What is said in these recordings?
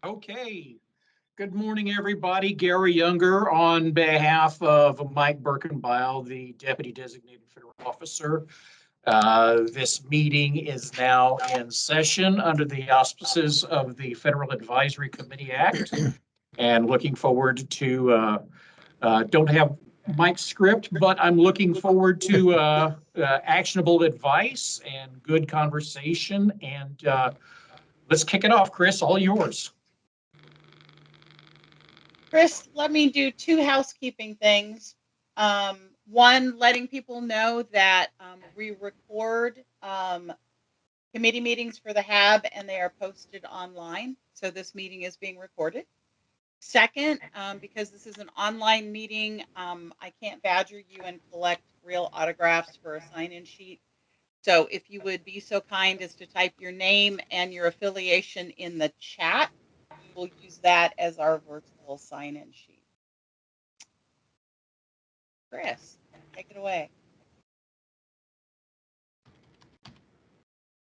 Okay. Good morning, everybody. Gary Younger on behalf of Mike Birkenbile, the Deputy Designated Federal Officer. This meeting is now in session under the auspices of the Federal Advisory Committee Act, and looking forward to, don't have Mike's script, but I'm looking forward to actionable advice and good conversation. And let's kick it off. Chris, all yours. Chris, let me do two housekeeping things. One, letting people know that we record committee meetings for the HAB and they are posted online. So this meeting is being recorded. Second, because this is an online meeting, I can't badger you and collect real autographs for a sign-in sheet. So if you would be so kind as to type your name and your affiliation in the chat, we'll use that as our virtual sign-in sheet. Chris, take it away.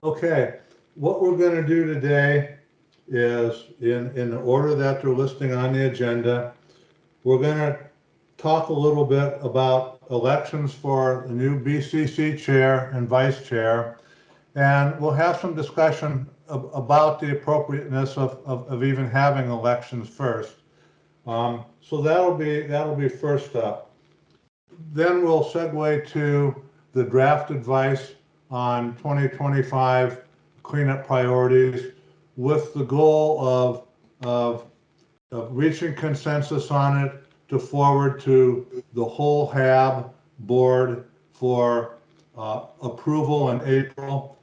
Okay, what we're going to do today is, in the order that they're listing on the agenda, we're going to talk a little bit about elections for the new BCC chair and vice chair, and we'll have some discussion about the appropriateness of even having elections first. So that'll be first up. Then we'll segue to the draft advice on 2025 cleanup priorities, with the goal of reaching consensus on it to forward to the whole HAB board for approval in April,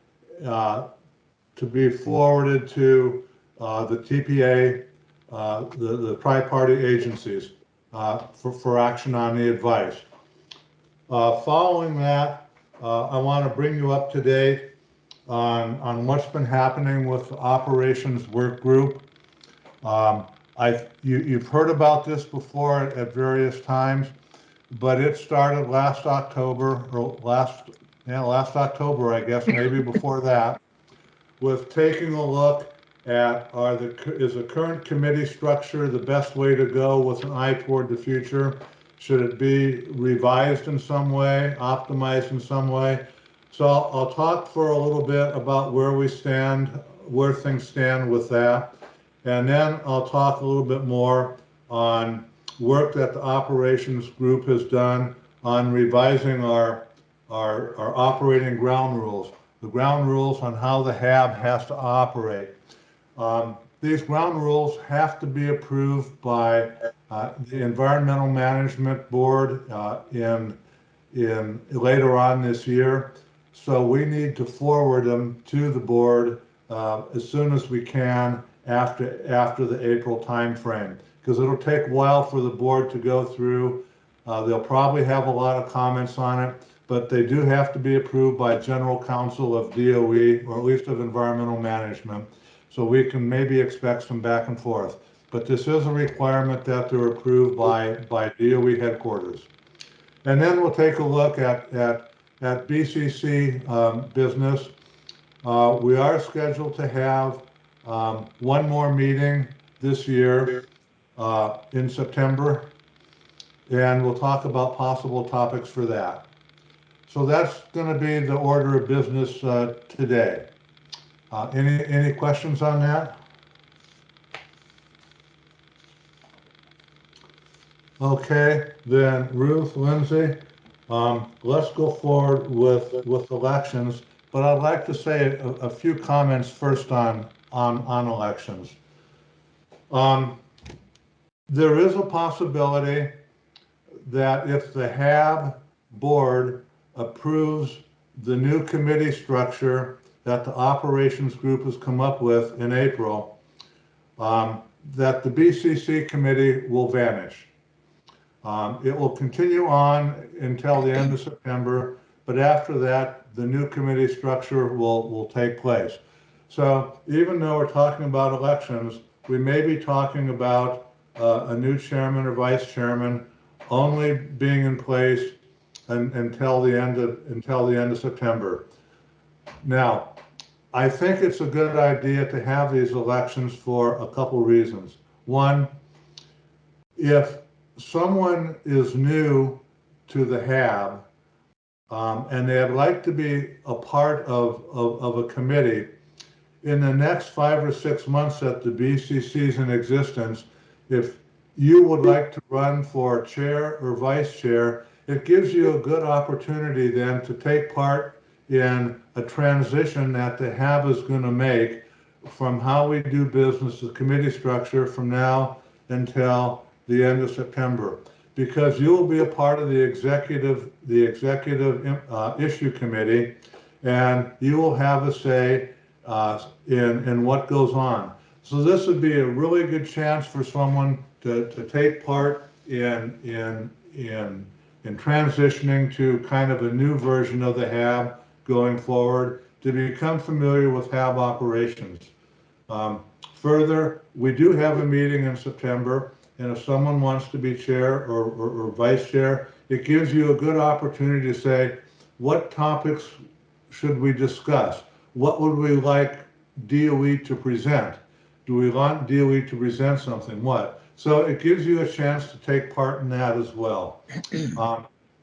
to be forwarded to the TPA, the tri-party agencies, for action on the advice. Following that, I want to bring you up to date on what's been happening with the operations work group. You've heard about this before at various times, but it started last October, or last October, I guess, maybe before that, with taking a look at is the current committee structure the best way to go with an eye toward the future? Should it be revised in some way, optimized in some way? So I'll talk for a little bit about where we stand, where things stand with that. And then I'll talk a little bit more on work that the operations group has done on revising our operating ground rules, the ground rules on how the HAB has to operate. These ground rules have to be approved by the Environmental Management Board in later on this year. So we need to forward them to the board as soon as we can after the April timeframe, because it'll take a while for the board to go through. They'll probably have a lot of comments on it, but they do have to be approved by General Counsel of DOE, or at least of Environmental Management. So we can maybe expect some back and forth. But this is a requirement that they're approved by DOE headquarters. And then we'll take a look at BCC business. We are scheduled to have one more meeting this year in September, and we'll talk about possible topics for that. So that's going to be the order of business today. Any questions on that? Okay, then Ruth, Lindsay, let's go forward with elections. But I'd like to say a few comments first on elections. There is a possibility that if the HAB board approves the new committee structure that the operations group has come up with in April, that the BCC committee will vanish. It will continue on until the end of September, but after that, the new committee structure will take place. So even though we're talking about elections, we may be talking about a new chairman or vice chairman only being in place until the end of September. Now, I think it's a good idea to have these elections for a couple reasons. One, if someone is new to the HAB, and they'd like to be a part of a committee, in the next 5 or 6 months that the BCC is in existence, if you would like to run for chair or vice chair, it gives you a good opportunity then to take part in a transition that the HAB is going to make from how we do business, the committee structure from now until the end of September. Because you will be a part of the executive issue committee, and you will have a say in what goes on. So this would be a really good chance for someone to take part in transitioning to kind of a new version of the HAB going forward, to become familiar with HAB operations. Further, we do have a meeting in September, and if someone wants to be chair or vice chair, it gives you a good opportunity to say, what topics should we discuss? What would we like DOE to present? Do we want DOE to present something? What? So it gives you a chance to take part in that as well.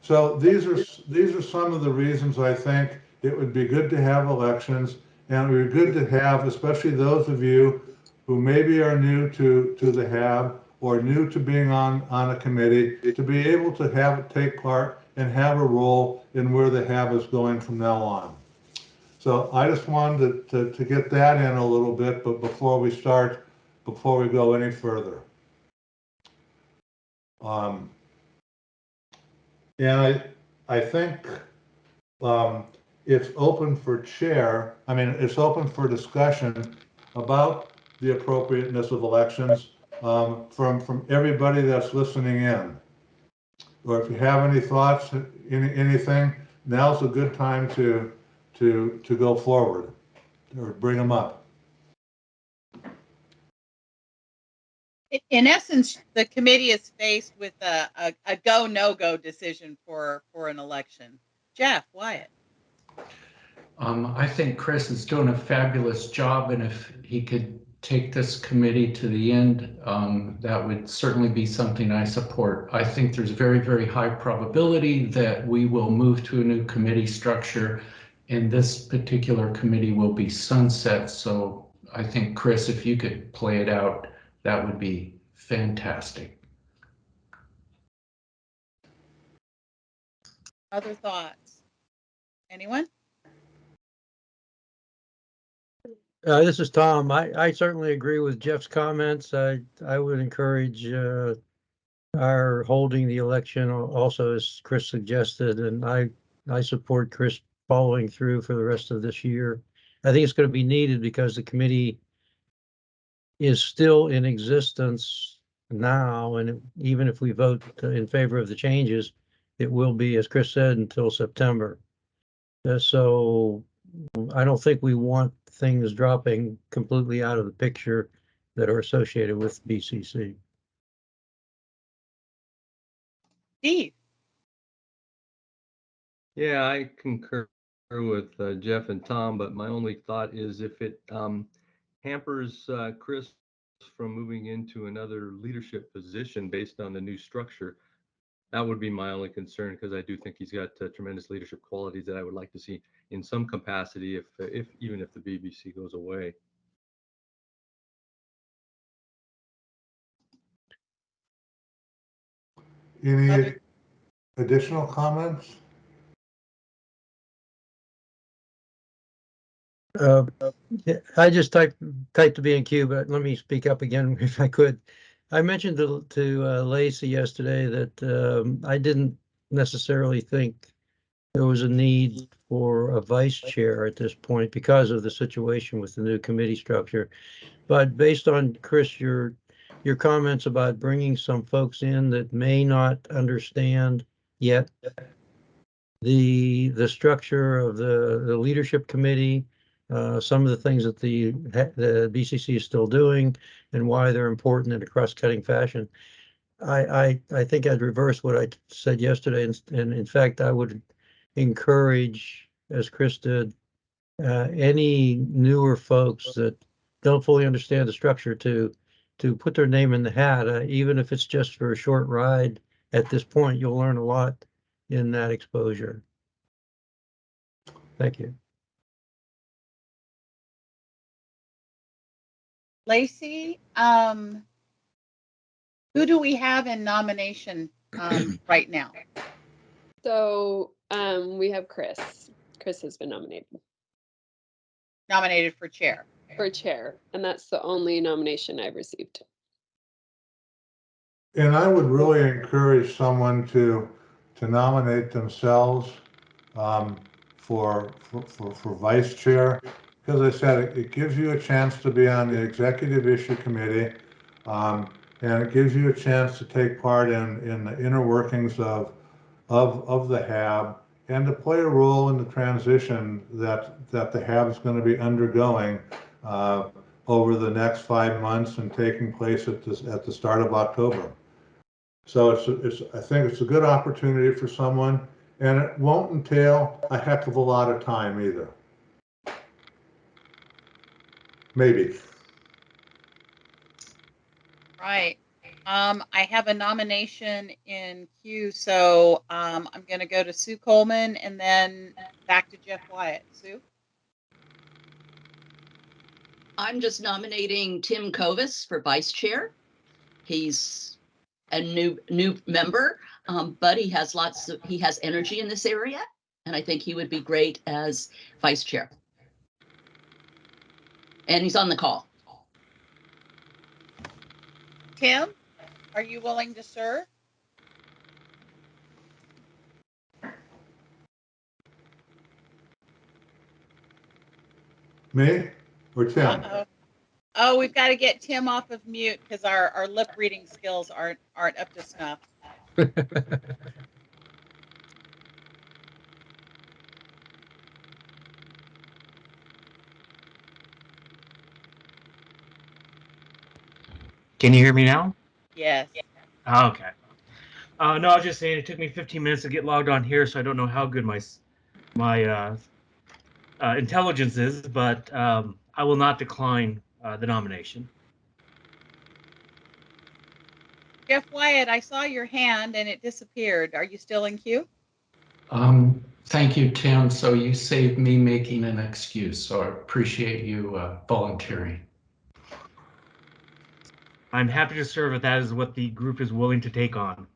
So these are some of the reasons I think it would be good to have elections, and it would be good to have, especially those of you who maybe are new to the HAB or new to being on a committee, to be able to take part and have a role in where the HAB is going from now on. So I just wanted to get that in a little bit, but before we go any further. And I think it's open for it's open for discussion about the appropriateness of elections from everybody that's listening in. Or if you have any thoughts, anything, now's a good time to go forward or bring them up. In essence, the committee is faced with a go, no-go decision for an election. Jeff, Wyatt. I think Chris is doing a fabulous job, and if he could take this committee to the end, that would certainly be something I support. I think there's very, very high probability that we will move to a new committee structure, and this particular committee will be sunset. So I think, Chris, if you could play it out, that would be fantastic. Other thoughts? Anyone? This is Tom. I certainly agree with Jeff's comments. I would encourage our holding the election also, as Chris suggested, and I support Chris following through for the rest of this year. I think it's going to be needed because the committee is still in existence now, and even if we vote in favor of the changes, it will be, as Chris said, until September. So I don't think we want things dropping completely out of the picture that are associated with BCC. Steve. Yeah, I concur with Jeff and Tom, but my only thought is if it hampers Chris from moving into another leadership position based on the new structure, that would be my only concern, because I do think he's got tremendous leadership qualities that I would like to see in some capacity, even if the BBC goes away. Any additional comments? I just typed the B&Q, but let me speak up again if I could. I mentioned to Lacey yesterday that I didn't necessarily think there was a need for a vice chair at this point because of the situation with the new committee structure. But based on, Chris, your comments about bringing some folks in that may not understand yet the structure of the leadership committee, some of the things that the BCC is still doing and why they're important in a cross-cutting fashion. I think I'd reverse what I said yesterday, and in fact, I would encourage, as Chris did, any newer folks that don't fully understand the structure to put their name in the hat, even if it's just for a short ride. At this point, you'll learn a lot in that exposure. Thank you. Lacey, who do we have in nomination right now? So we have Chris. Chris has been Nominated for chair. for chair, and that's the only nomination I've received. And I would really encourage someone to nominate themselves for vice chair, because I said it gives you a chance to be on the executive issue committee, and it gives you a chance to take part in the inner workings of the HAB, and to play a role in the transition that the HAB is going to be undergoing over the next 5 months and taking place at the start of October. So I think it's a good opportunity for someone, and it won't entail a heck of a lot of time either. Maybe. Right. I have a nomination in queue, so I'm going to go to Sue Coleman and then back to Jeff Wyatt. Sue? I'm just nominating Tim Covis for vice chair. He's a new member, but he has energy in this area, and I think he would be great as vice chair. And he's on the call. Tim, are you willing to serve? Me or Tim? Uh-oh. Oh, we've got to get Tim off of mute because our lip reading skills aren't up to snuff. Can you hear me now? Yes. Okay. No, I was just saying it took me 15 minutes to get logged on here, so I don't know how good my intelligence is, but I will not decline the nomination. Jeff Wyatt, I saw your hand and it disappeared. Are you still in queue? Thank you, Tim. So you saved me making an excuse, so I appreciate you volunteering. I'm happy to serve if that is what the group is willing to take on.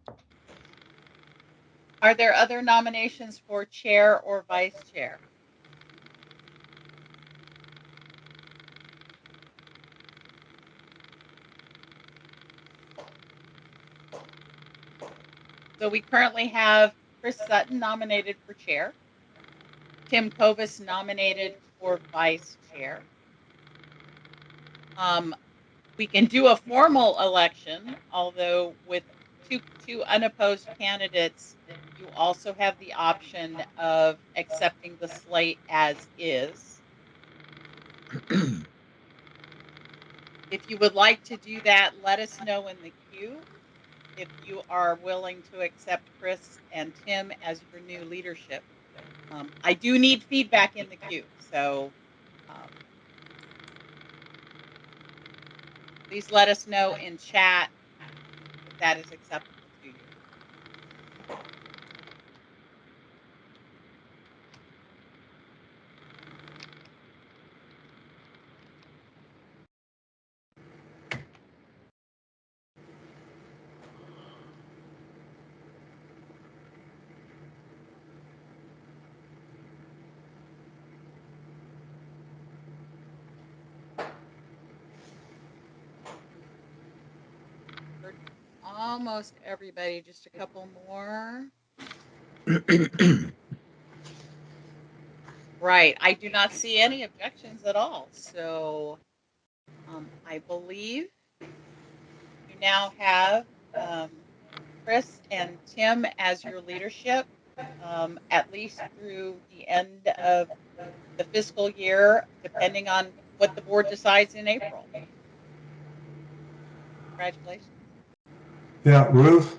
Are there other nominations for chair or vice chair? So we currently have Chris Sutton nominated for chair, Tim Covis nominated for vice chair. We can do a formal election, although with two unopposed candidates, you also have the option of accepting the slate as is. If you would like to do that, let us know in the queue. If you are willing to accept Chris and Tim as your new leadership. I do need feedback in the queue, so please let us know in chat if that is acceptable to you. Almost everybody, just a couple more. Right, I do not see any objections at all. So I believe you now have Chris and Tim as your leadership, at least through the end of the fiscal year, depending on what the board decides in April. Congratulations. Yeah, Ruth,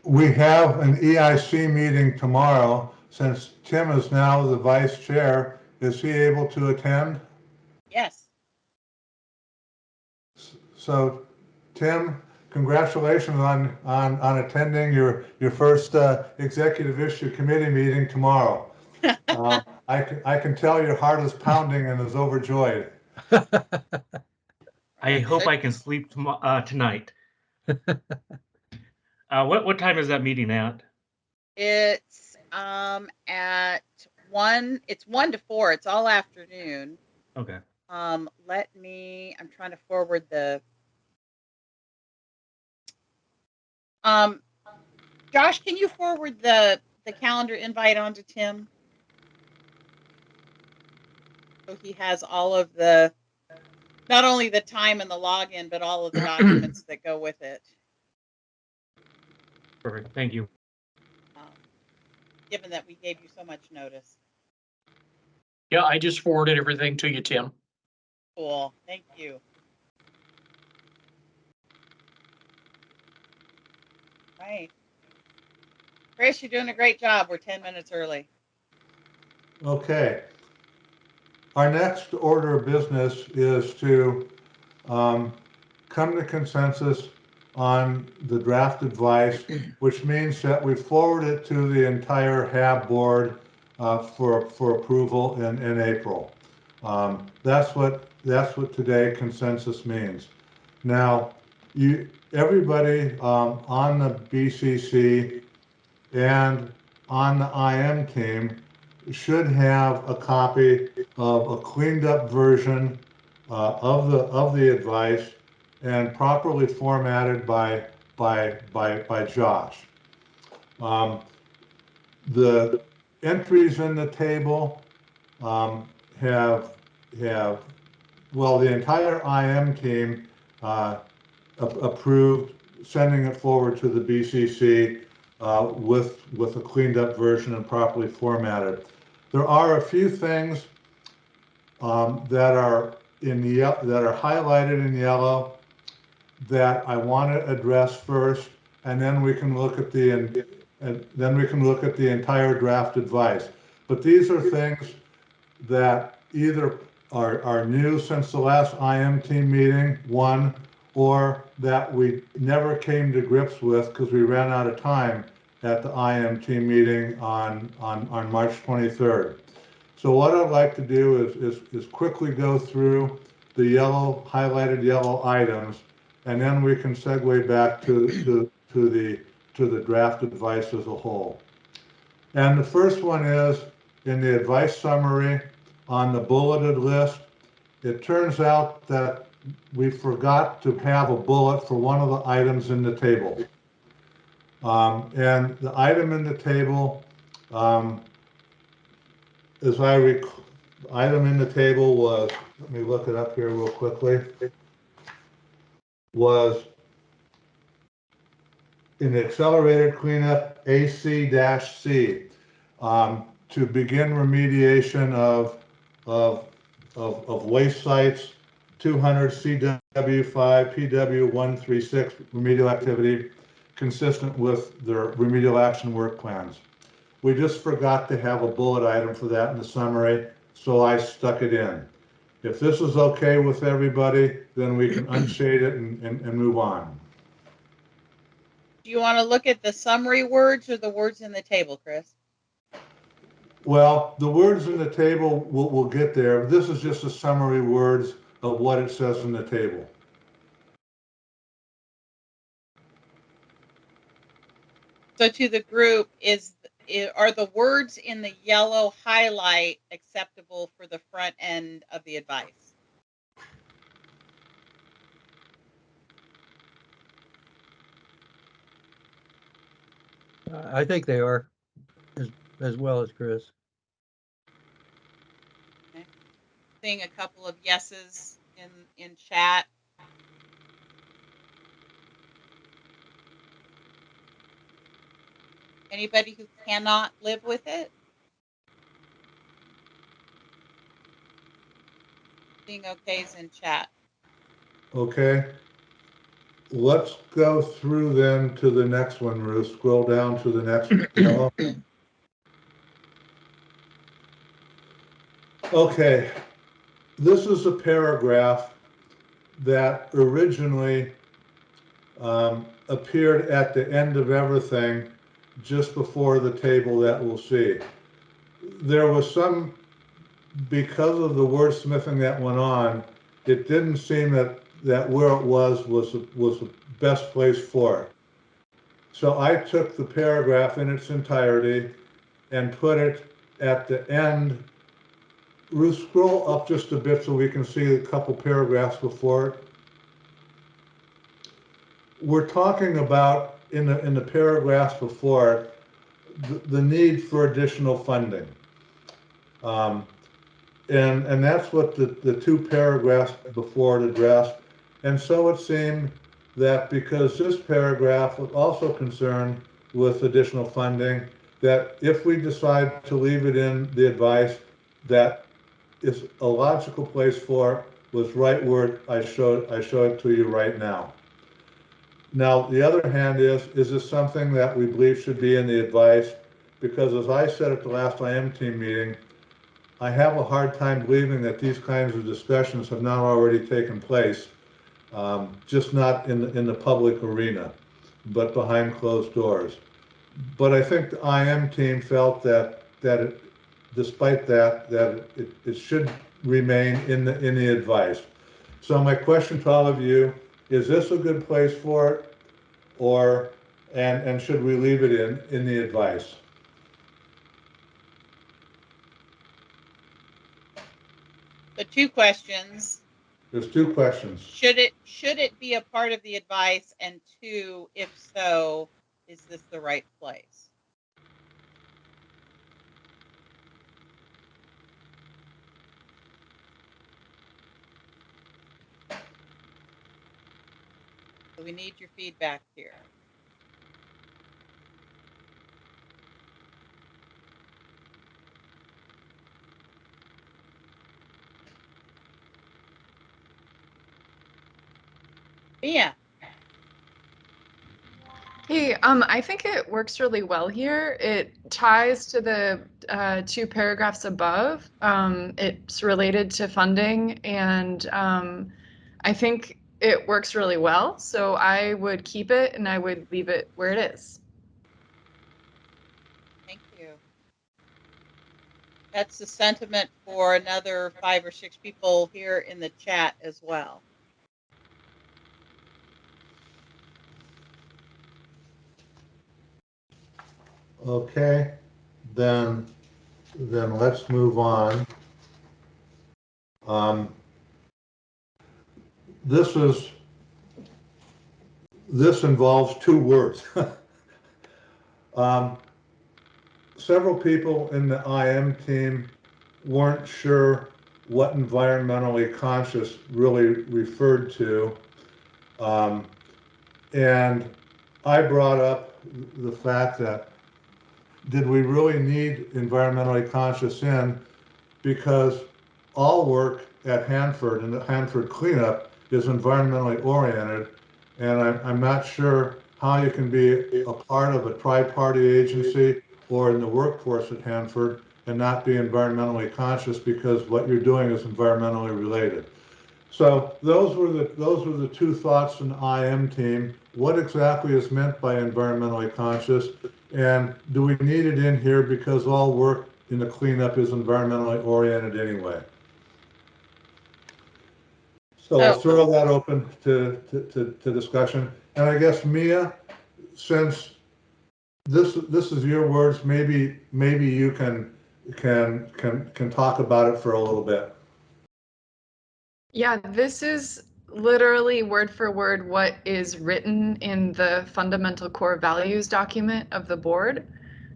we have an EIC meeting tomorrow. Since Tim is now the vice chair, is he able to attend? Yes. So, Tim, congratulations on attending your first executive issue committee meeting tomorrow. I can tell your heart is pounding and is overjoyed. I hope I can sleep tonight. What time is that meeting at? It's at 1, it's 1 to 4. It's all afternoon. Okay. I'm trying to forward the Josh, can you forward the calendar invite on to Tim? So he has all of the, not only the time and the login, but all of the documents that go with it. Perfect. Thank you. Given that we gave you so much notice. Yeah, I just forwarded everything to you, Tim. Cool. Thank you. Right. Chris, you're doing a great job. We're 10 minutes early. Okay. Our next order of business is to come to consensus on the draft advice, which means that we forward it to the entire HAB board for approval in April. That's what today consensus means. Now, everybody on the BCC and on the IM team should have a copy of a cleaned up version of the advice and properly formatted by Josh. The entries in the table have well, the entire IM team approved sending it forward to the BCC with a cleaned up version and properly formatted. There are a few things that are highlighted in yellow that I want to address first, and then we can look at the entire draft advice. But these are things that either are new since the last IM team meeting, one, or that we never came to grips with because we ran out of time at the IM team meeting on March 23rd. So what I'd like to do is quickly go through the highlighted yellow items, and then we can segue back to the draft advice as a whole. And the first one is in the advice summary on the bulleted list. It turns out that we forgot to have a bullet for one of the items in the table. And the item in the table, item in the table was, let me look it up here real quickly, was in the accelerated cleanup AC-C to begin remediation of waste sites, 200 CW5 PW136 remedial activity consistent with their remedial action work plans. We just forgot to have a bullet item for that in the summary, so I stuck it in. If this is okay with everybody, then we can unshade it and move on. Do you want to look at the summary words or the words in the table, Chris? Well, the words in the table, we'll get there. This is just a summary words of what it says in the table. So to the group, are the words in the yellow highlight acceptable for the front end of the advice? I think they are, as well as Chris. Okay. Seeing a couple of yeses in chat. Anybody who cannot live with it? Seeing okays in chat. Okay. Let's go through then to the next one, Ruth. Scroll down to the next yellow. Okay, this is a paragraph that originally appeared at the end of everything, just before the table that we'll see. There was some, because of the wordsmithing that went on, it didn't seem that where it was the best place for it. So I took the paragraph in its entirety and put it at the end. Ruth, scroll up just a bit so we can see a couple paragraphs before it. We're talking about, in the paragraphs before it, the need for additional funding. And that's what the two paragraphs before it addressed. And so it seemed that because this paragraph was also concerned with additional funding, that if we decide to leave it in the advice, that is a logical place for it was right where I showed it to you right now. Now, the other hand is this something that we believe should be in the advice? Because as I said at the last IM team meeting, I have a hard time believing that these kinds of discussions have not already taken place, just not in the public arena, but behind closed doors. But I think the IM team felt that it, despite that it should remain in the advice. So my question to all of you, is this a good place for it, or and should we leave it in the advice? The two questions. There's two questions. Should it be a part of the advice? And two, if so, is this the right place? So we need your feedback here. Yeah. Hey, I think it works really well here. It ties to the two paragraphs above. It's related to funding, and I think it works really well. So I would keep it, and I would leave it where it is. Thank you. That's the sentiment for another 5 or 6 people here in the chat as well. Okay, then let's move on. This involves two words. Several people in the IM team weren't sure what environmentally conscious really referred to. And I brought up the fact that, did we really need environmentally conscious in? Because all work at Hanford and the Hanford cleanup is environmentally oriented. And I'm not sure how you can be a part of a tri-party agency or in the workforce at Hanford and not be environmentally conscious, because what you're doing is environmentally related. So those were the two thoughts in the IM team. What exactly is meant by environmentally conscious, and do we need it in here because all work in the cleanup is environmentally oriented anyway? So I'll throw that open to discussion. And I guess, Mia, since this is your words, maybe you can talk about it for a little bit. Yeah, this is literally word for word what is written in the fundamental core values document of the board.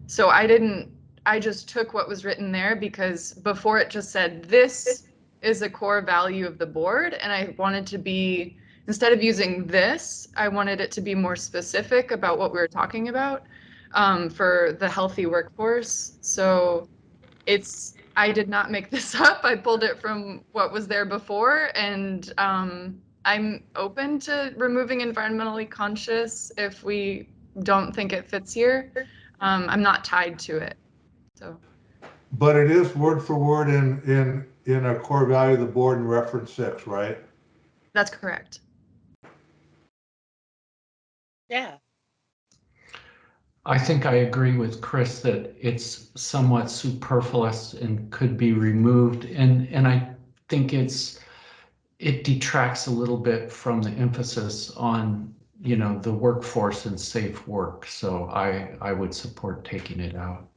So I just took what was written there, because before it just said, this is a core value of the board. And I wanted to be, instead of using this, I wanted it to be more specific about what we were talking about for the healthy workforce. So I did not make this up. I pulled it from what was there before, and I'm open to removing environmentally conscious if we don't think it fits here. I'm not tied to it. So, But it is word for word in a core value of the board in reference 6, right? That's correct. Yeah. I think I agree with Chris that it's somewhat superfluous and could be removed. And I think it detracts a little bit from the emphasis on, the workforce and safe work. So I would support taking it out.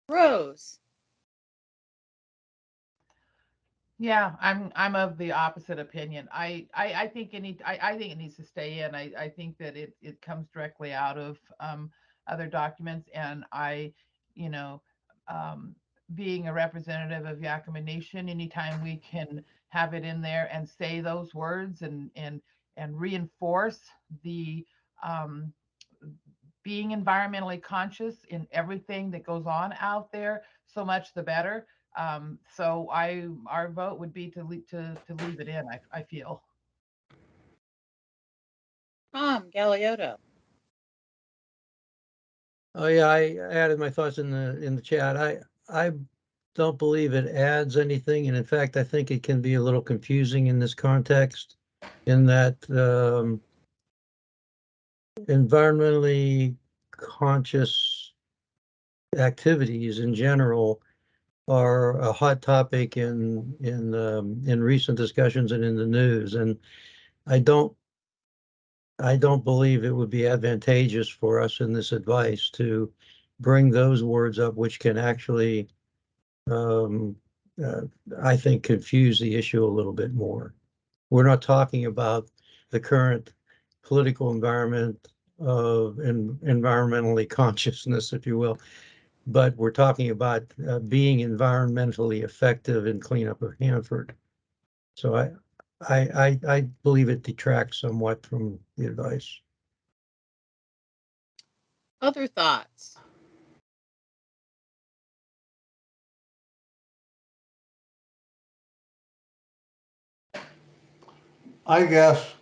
Rose. Yeah, I'm of the opposite opinion. I think I think it needs to stay in. I think that it comes directly out of other documents, and you know, um, being a representative of Yakima Nation, anytime we can have it in there and say those words and reinforce the um, being environmentally conscious in everything that goes on out there, so much the better. So our vote would be to leave it in. I feel. Tom Galiotto. Oh yeah, I added my thoughts in the chat. I don't believe it adds anything, and in fact, I think it can be a little confusing in this context, in that environmentally conscious activities in general are a hot topic in recent discussions and in the news, and I don't believe it would be advantageous for us in this advice to bring those words up, which can actually, um, uh, I think, confuse the issue a little bit more. We're not talking about the current political environment of environmentally consciousness, if you will, but we're talking about being environmentally effective in cleanup of Hanford. So I believe it detracts somewhat from the advice. Other thoughts? I guess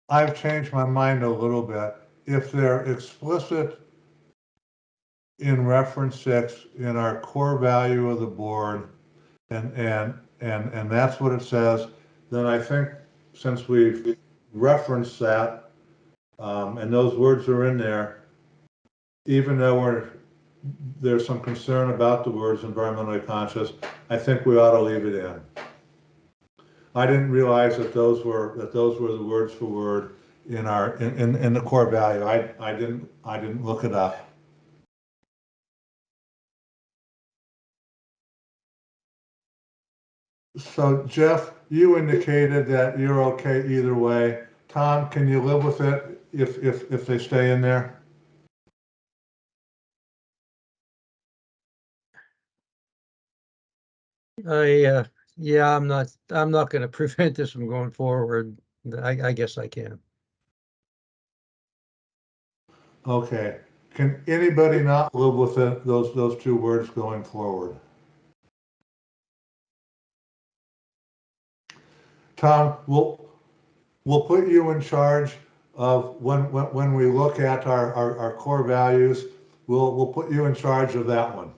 I've changed my mind a little bit. If they're explicit in reference 6 in our core value of the board, and that's what it says, then I think since we've referenced that, and those words are in there, even though there's some concern about the words environmentally conscious, I think we ought to leave it in. I didn't realize that those were the words for word in our in the core value. I didn't look it up. So Jeff, you indicated that you're okay either way. Tom, can you live with it if they stay in there? Yeah, I'm not going to prevent this from going forward. I guess I can. Okay. Can anybody not live with it, those two words going forward? Tom, we'll put you in charge of when we look at our core values. We'll put you in charge of that one,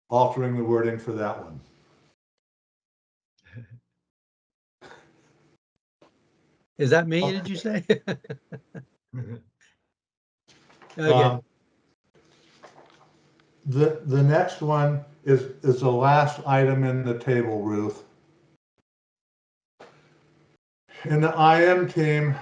altering the wording for that one. Is that me? Did you say? Okay. The next one is the last item in the table, Ruth. In the IM team,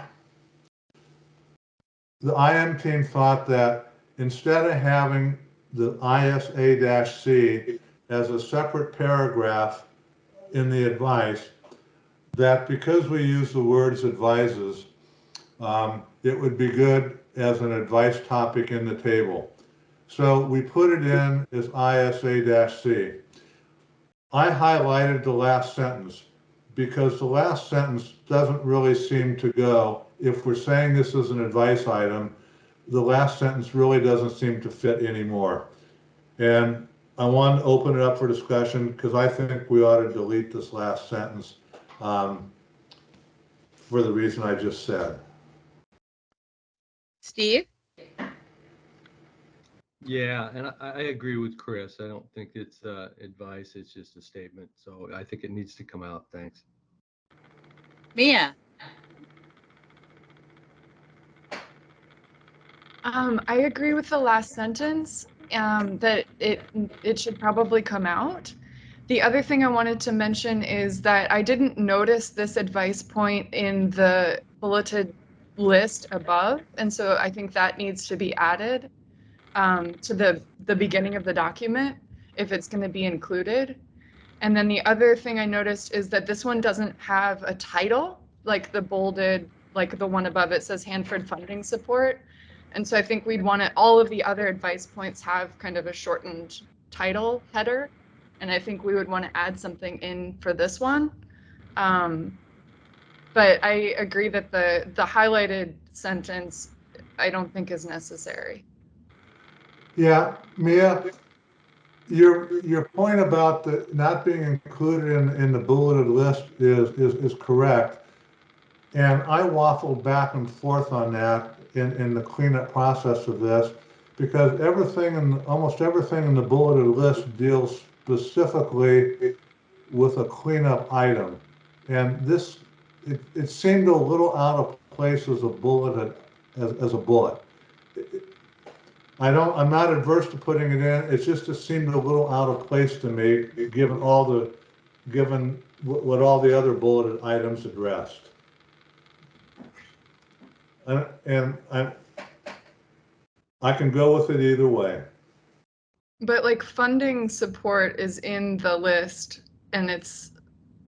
thought that instead of having the ISA-C as a separate paragraph in the advice, that because we use the words advises, it would be good as an advice topic in the table. So we put it in as ISA-C. I highlighted the last sentence because the last sentence doesn't really seem to go. If we're saying this is an advice item, the last sentence really doesn't seem to fit anymore. And I want to open it up for discussion because I think we ought to delete this last sentence for the reason I just said. Steve? Yeah, and I agree with Chris. I don't think it's advice, it's just a statement. So I think it needs to come out. Thanks. Mia. I agree with the last sentence, that it should probably come out. The other thing I wanted to mention is that I didn't notice this advice point in the bulleted list above, and so I think that needs to be added to the beginning of the document if it's going to be included. And then the other thing I noticed is that this one doesn't have a title, like the bolded, like the one above it says Hanford Funding Support. And so I think we'd want it, all of the other advice points have kind of a shortened title header. And I think we would want to add something in for this one. But I agree that the highlighted sentence, I don't think is necessary. Yeah, Mia, your point about the not being included in the bulleted list is correct. And I waffled back and forth on that in the cleanup process of this, because almost everything in the bulleted list deals specifically with a cleanup item. And this, it seemed a little out of place as a bullet, as a bullet. I'm not adverse to putting it in. It seemed a little out of place to me, given what all the other bulleted items addressed. And I can go with it either way. But like funding support is in the list and it's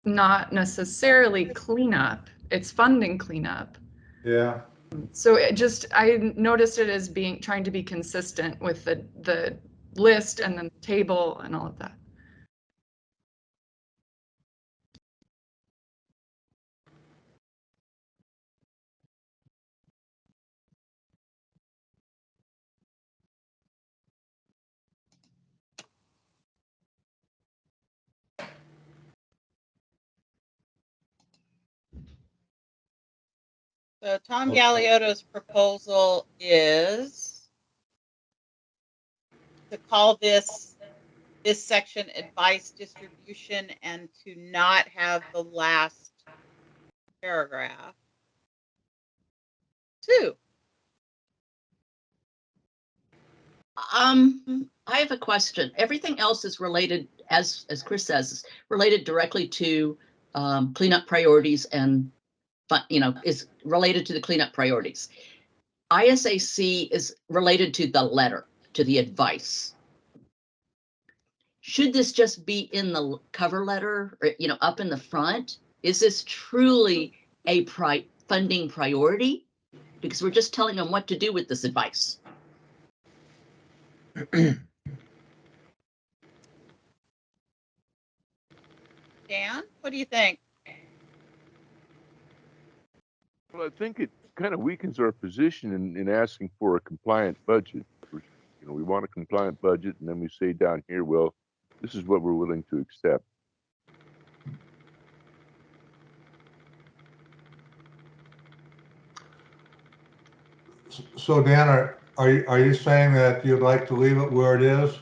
not necessarily cleanup, it's funding cleanup. Yeah. So I noticed it as trying to be consistent with the list and then the table and all of that. So Tom Okay. Galiotto's proposal is to call this section advice distribution and to not have the last paragraph. 2. I have a question. Everything else is related, as Chris says, is related directly to cleanup priorities and is related to the cleanup priorities. ISAC is related to the letter, to the advice. Should this just be in the cover letter, or up in the front? Is this truly a funding priority? Because we're just telling them what to do with this advice. Dan, what do you think? Well, I think it kind of weakens our position in asking for a compliant budget. We want a compliant budget, and then we say down here, well, this is what we're willing to accept. So Dan, are you saying that you'd like to leave it where it is?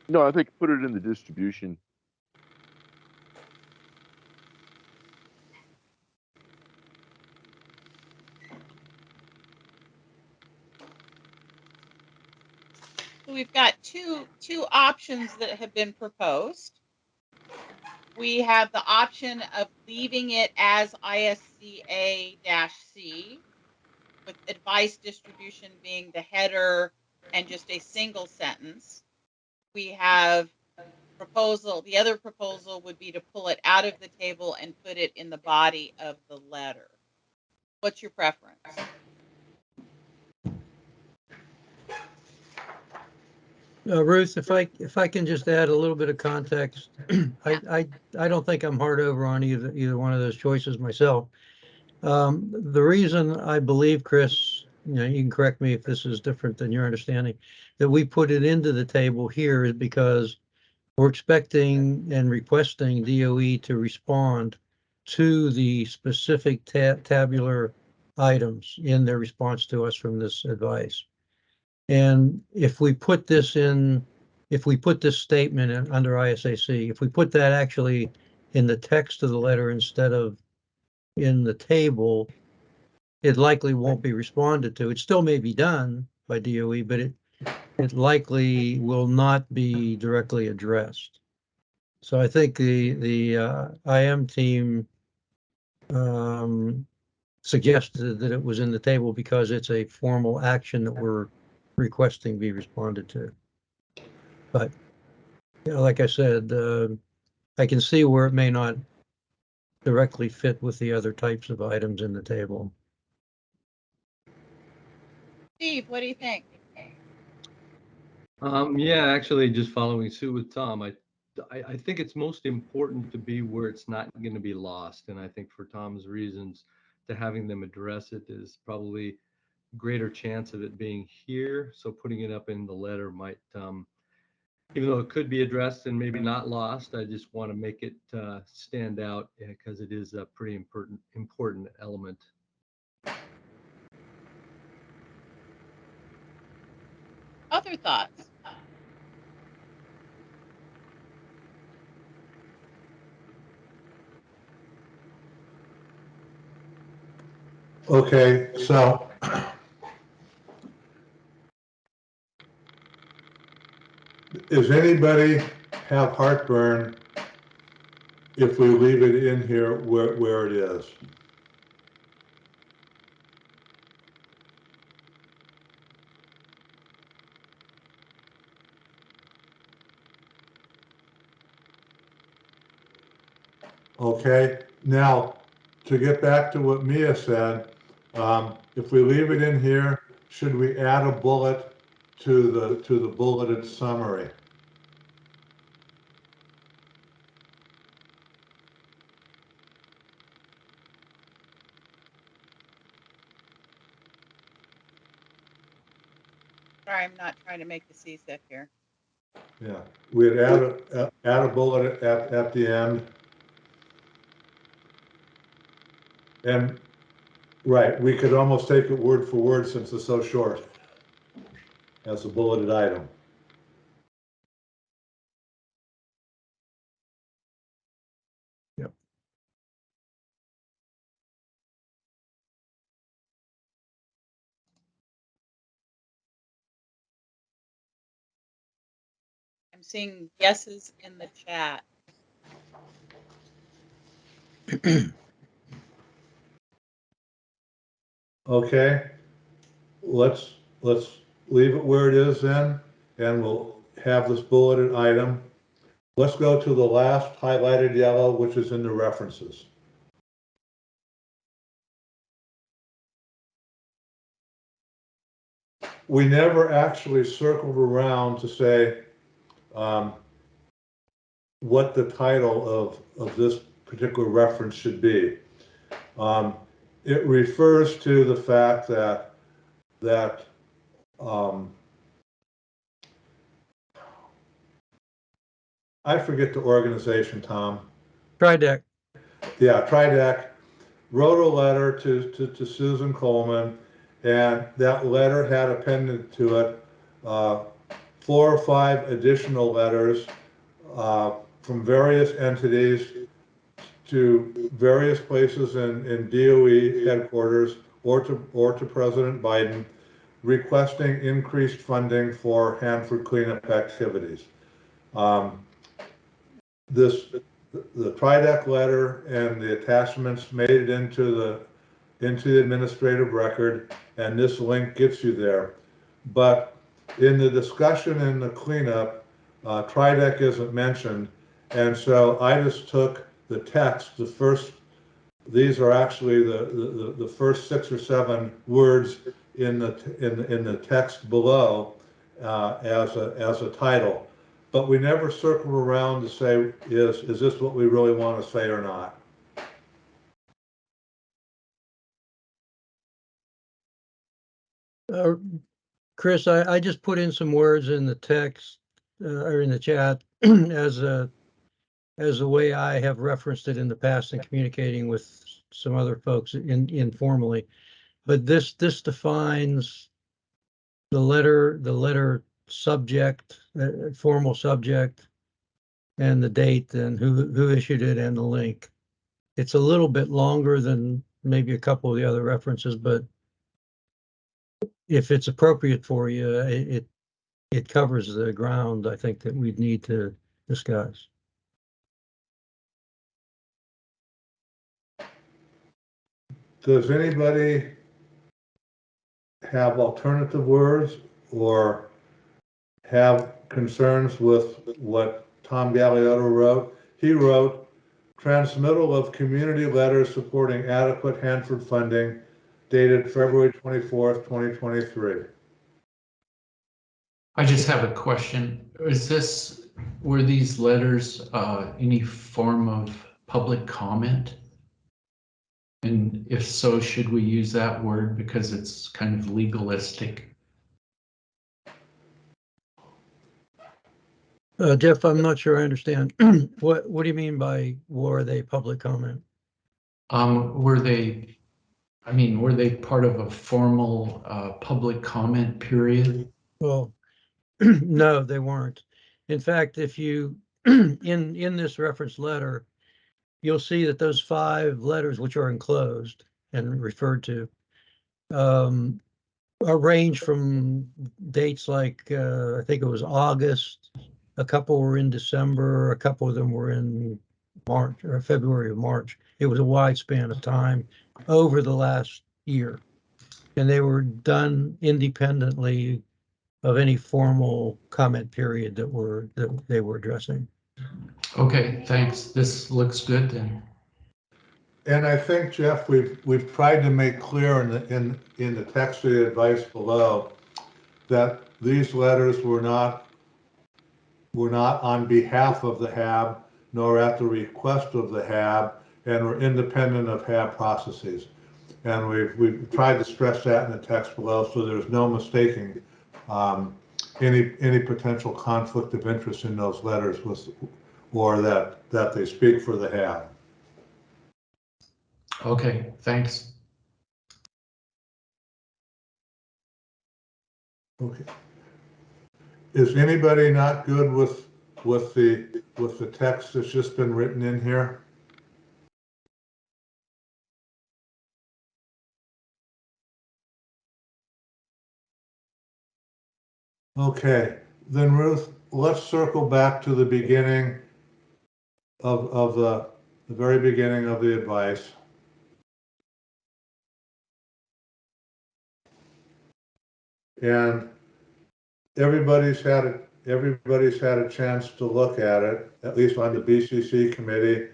No, I think put it in the distribution. So we've got two options that have been proposed. We have the option of leaving it as ISCA-C, with advice distribution being the header and just a single sentence. We have the other proposal would be to pull it out of the table and put it in the body of the letter. What's your preference? Ruth, if I can just add a little bit of context, I don't think I'm hard over on either one of those choices myself. The reason I believe, Chris, you can correct me if this is different than your understanding, that we put it into the table here is because we're expecting and requesting DOE to respond to the specific tabular items in their response to us from this advice. And if we put this statement under ISAC, if we put that actually in the text of the letter instead of in the table, it likely won't be responded to. It still may be done by DOE, but it likely will not be directly addressed. So I think the IM team suggested that it was in the table because it's a formal action that we're requesting be responded to. But like I said, I can see where it may not directly fit with the other types of items in the table. Steve, what do you think? Yeah, actually, just following suit with Tom, I think it's most important to be where it's not going to be lost. And I think for Tom's reasons, to having them address it is probably greater chance of it being here. So putting it up in the letter might, even though it could be addressed and maybe not lost, I just want to make it stand out because it is a pretty important element. Other thoughts? Okay, so does anybody have heartburn if we leave it in here where it is? Okay, now to get back to what Mia said, if we leave it in here, should we add a bullet to the bulleted summary? Sorry, I'm not trying to make the CSIP here. Yeah, we'd add a bullet at the end. And right, we could almost take it word for word since it's so short as a bulleted item. Yep. I'm seeing yeses in the chat. Okay, let's leave it where it is then, and we'll have this bulleted item. Let's go to the last highlighted yellow, which is in the references. We never actually circled around to say what the title of this particular reference should be. It refers to the fact that I forget the organization, Tom. TriDeck. Yeah, TriDeck wrote a letter to Susan Coleman, and that letter had appended to it 4 or 5 additional letters from various entities to various places in DOE headquarters or to President Biden, requesting increased funding for Hanford cleanup activities. The TriDeck letter and the attachments made it into the administrative record, and this link gets you there. But in the discussion in the cleanup, TriDeck isn't mentioned, and so I just took the text, these are actually the first 6 or 7 words in the text below as a title. But we never circle around to say, is this what we really want to say or not? Chris, I just put in some words in the text or in the chat as the way I have referenced it in the past in communicating with some other folks informally. But this defines the letter subject, formal subject, and the date, and who issued it, and the link. It's a little bit longer than maybe a couple of the other references, but if it's appropriate for you, it covers the ground, I think, that we'd need to discuss. Does anybody have alternative words or have concerns with what Tom Galeotto wrote? He wrote, transmittal of community letters supporting adequate Hanford funding dated February 24th, 2023. I just have a question. Were these letters any form of public comment? And if so, should we use that word because it's kind of legalistic? Jeff, I'm not sure I understand. What do you mean by were they public comment? Were they part of a formal public comment period? Well, no, they weren't. In fact, if you in this reference letter, you'll see that those 5 letters, which are enclosed and referred to, range from dates like I think it was August, a couple were in December, a couple of them were in March or February or March. It was a wide span of time over the last year, and they were done independently of any formal comment period that they were addressing. Okay, thanks. This looks good then. And I think, Jeff, we've tried to make clear in the text of the advice below that these letters were not on behalf of the HAB, nor at the request of the HAB, and were independent of HAB processes. And we've tried to stress that in the text below, so there's no mistaking any potential conflict of interest in those letters or that they speak for the HAB. Okay, thanks. Okay. Is anybody not good with the text that's just been written in here? Okay, then Ruth, let's circle back to the beginning of the very beginning of the advice. And everybody's had a chance to look at it, at least on the BCC committee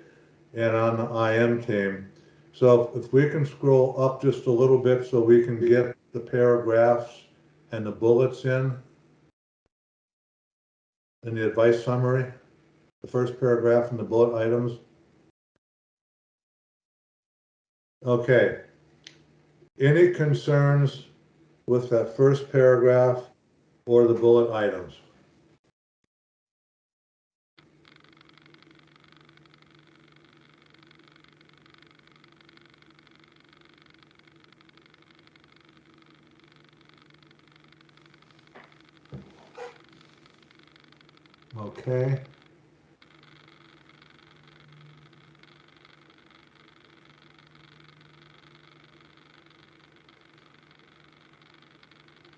and on the IM team. So if we can scroll up just a little bit so we can get the paragraphs and the bullets in the advice summary, the first paragraph and the bullet items. Okay. Any concerns with that first paragraph or the bullet items? Okay.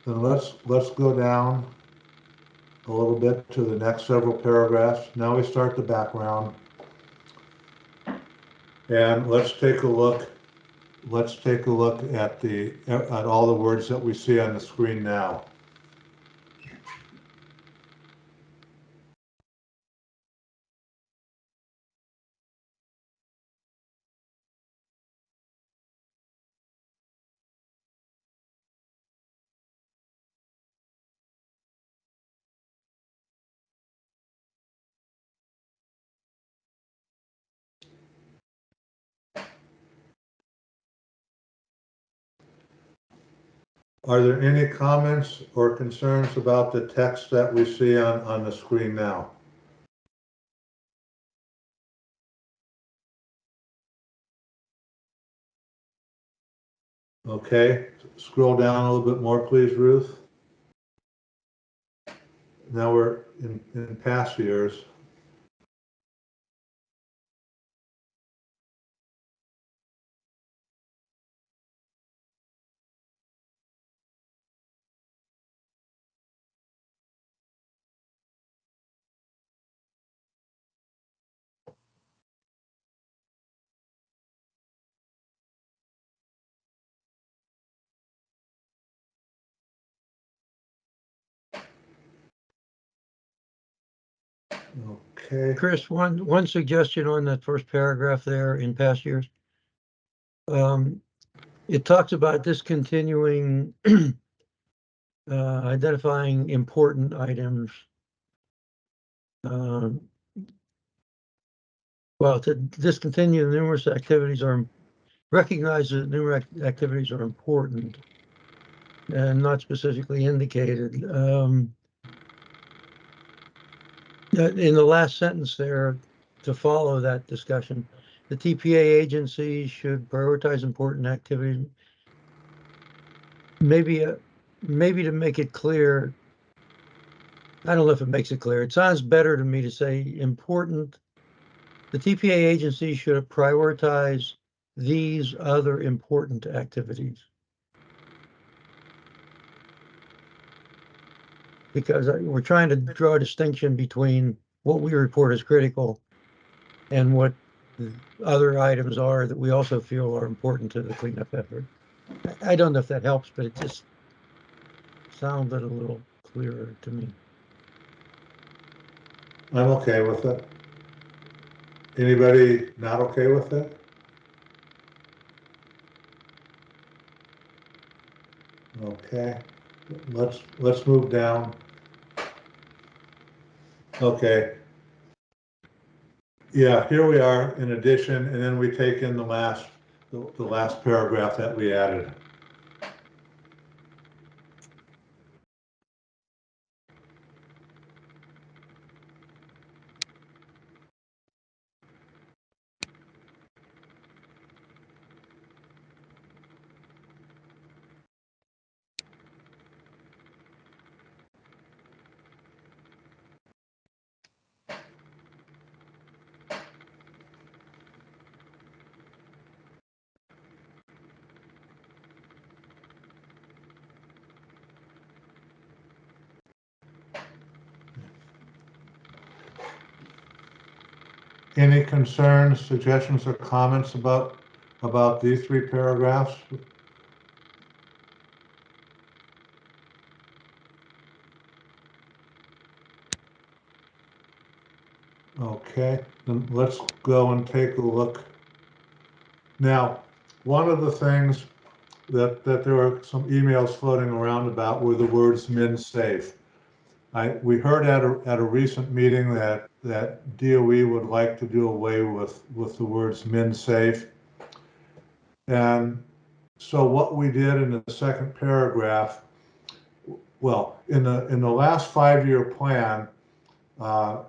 Then let's go down a little bit to the next several paragraphs. Now we start the background. And let's take a look at all the words that we see on the screen now. Are there any comments or concerns about the text that we see on the screen now? Okay, scroll down a little bit more, please, Ruth. Now we're in past years. Okay. Chris, one suggestion on that first paragraph there in past years. It talks about discontinuing identifying important items. Well, to discontinue the numerous activities are recognize that numerous activities are important and not specifically indicated. In the last sentence there, to follow that discussion, the TPA agency should prioritize important activities. Maybe to make it clear, I don't know if it makes it clear. It sounds better to me to say important. The TPA agency should prioritize these other important activities. Because we're trying to draw a distinction between what we report as critical and what other items are that we also feel are important to the cleanup effort. I don't know if that helps, but it just sounded a little clearer to me. I'm okay with it. Anybody not okay with it? Okay, let's move down. Okay. Yeah, here we are in addition, and then we take in the last paragraph that we added. Any concerns, suggestions, or comments about these three paragraphs? Okay, then let's go and take a look. Now, one of the things that there were some emails floating around about were the words "min safe." We heard at a recent meeting that DOE would like to do away with the words "min safe." And so what we did in the second paragraph, well, in the last 5-year plan, on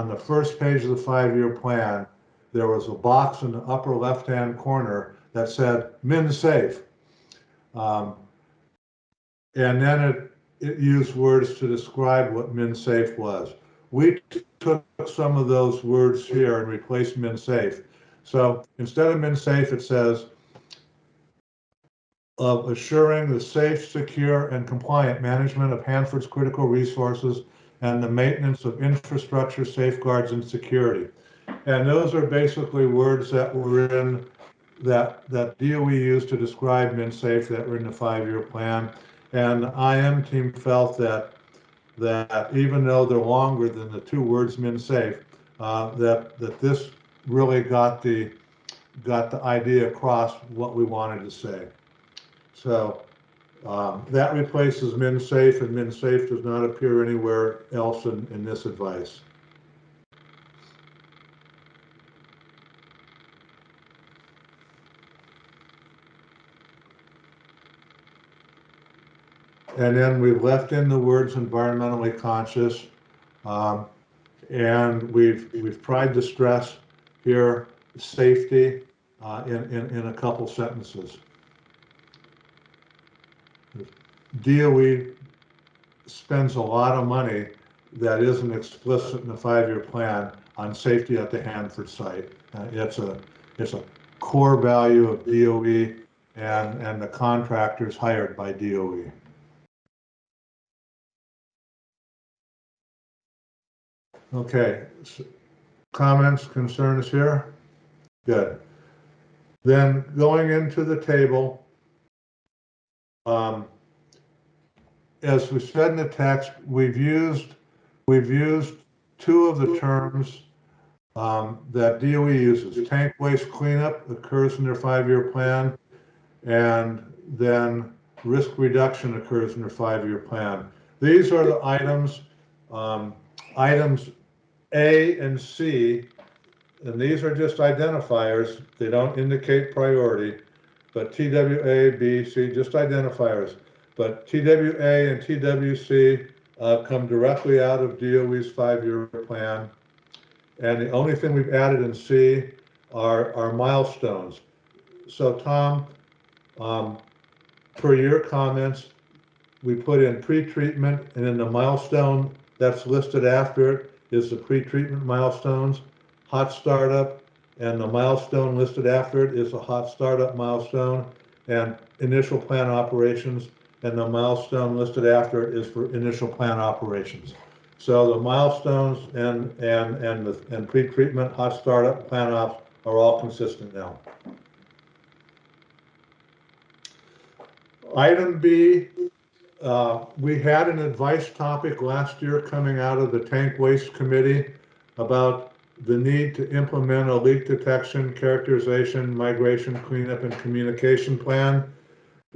the first page of the 5-year plan, there was a box in the upper left-hand corner that said "min safe," and then it used words to describe what "min safe" was. We took some of those words here and replaced "min safe." So instead of "min safe," it says of assuring the safe, secure, and compliant management of Hanford's critical resources and the maintenance of infrastructure, safeguards, and security. And those are basically words that were in that DOE used to describe MinSafe that were in the 5-year plan. And the IM team felt that even though they're longer than the two words MinSafe, that this really got the idea across what we wanted to say. So that replaces MinSafe, and MinSafe does not appear anywhere else in this advice. And then we've left in the words environmentally conscious, and we've tried to stress here safety in a couple sentences. DOE spends a lot of money that isn't explicit in the 5-year plan on safety at the Hanford site. It's a core value of DOE and the contractors hired by DOE. Okay, comments, concerns here? Good. Then going into the table, as we said in the text, we've used two of the terms that DOE uses. Tank waste cleanup occurs in their 5-year plan, and then risk reduction occurs in their 5-year plan. These are the items, items A and C, and these are just identifiers. They don't indicate priority, but TWA, B, C, just identifiers. But TWA and TWC come directly out of DOE's 5-year plan. And the only thing we've added in C are milestones. So Tom, per your comments, we put in pre-treatment, and then the milestone that's listed after it is the pre-treatment milestones, hot startup, and the milestone listed after it is a hot startup milestone, and initial plant operations, and the milestone listed after it is for initial plant operations. So the milestones and pre-treatment, hot startup, plant ops are all consistent now. Item B, we had an advice topic last year coming out of the Tank Waste Committee about the need to implement a leak detection, characterization, migration, cleanup, and communication plan.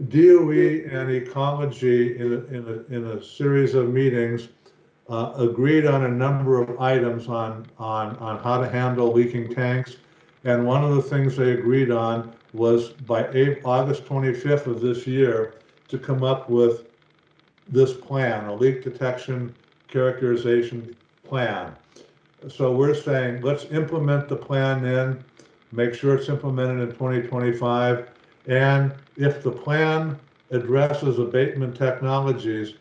DOE and Ecology in a series of meetings agreed on a number of items on how to handle leaking tanks. And one of the things they agreed on was by August 25th of this year to come up with this plan, a leak detection characterization plan. So we're saying, let's implement the plan then, make sure it's implemented in 2025. And if the plan addresses abatement technologies,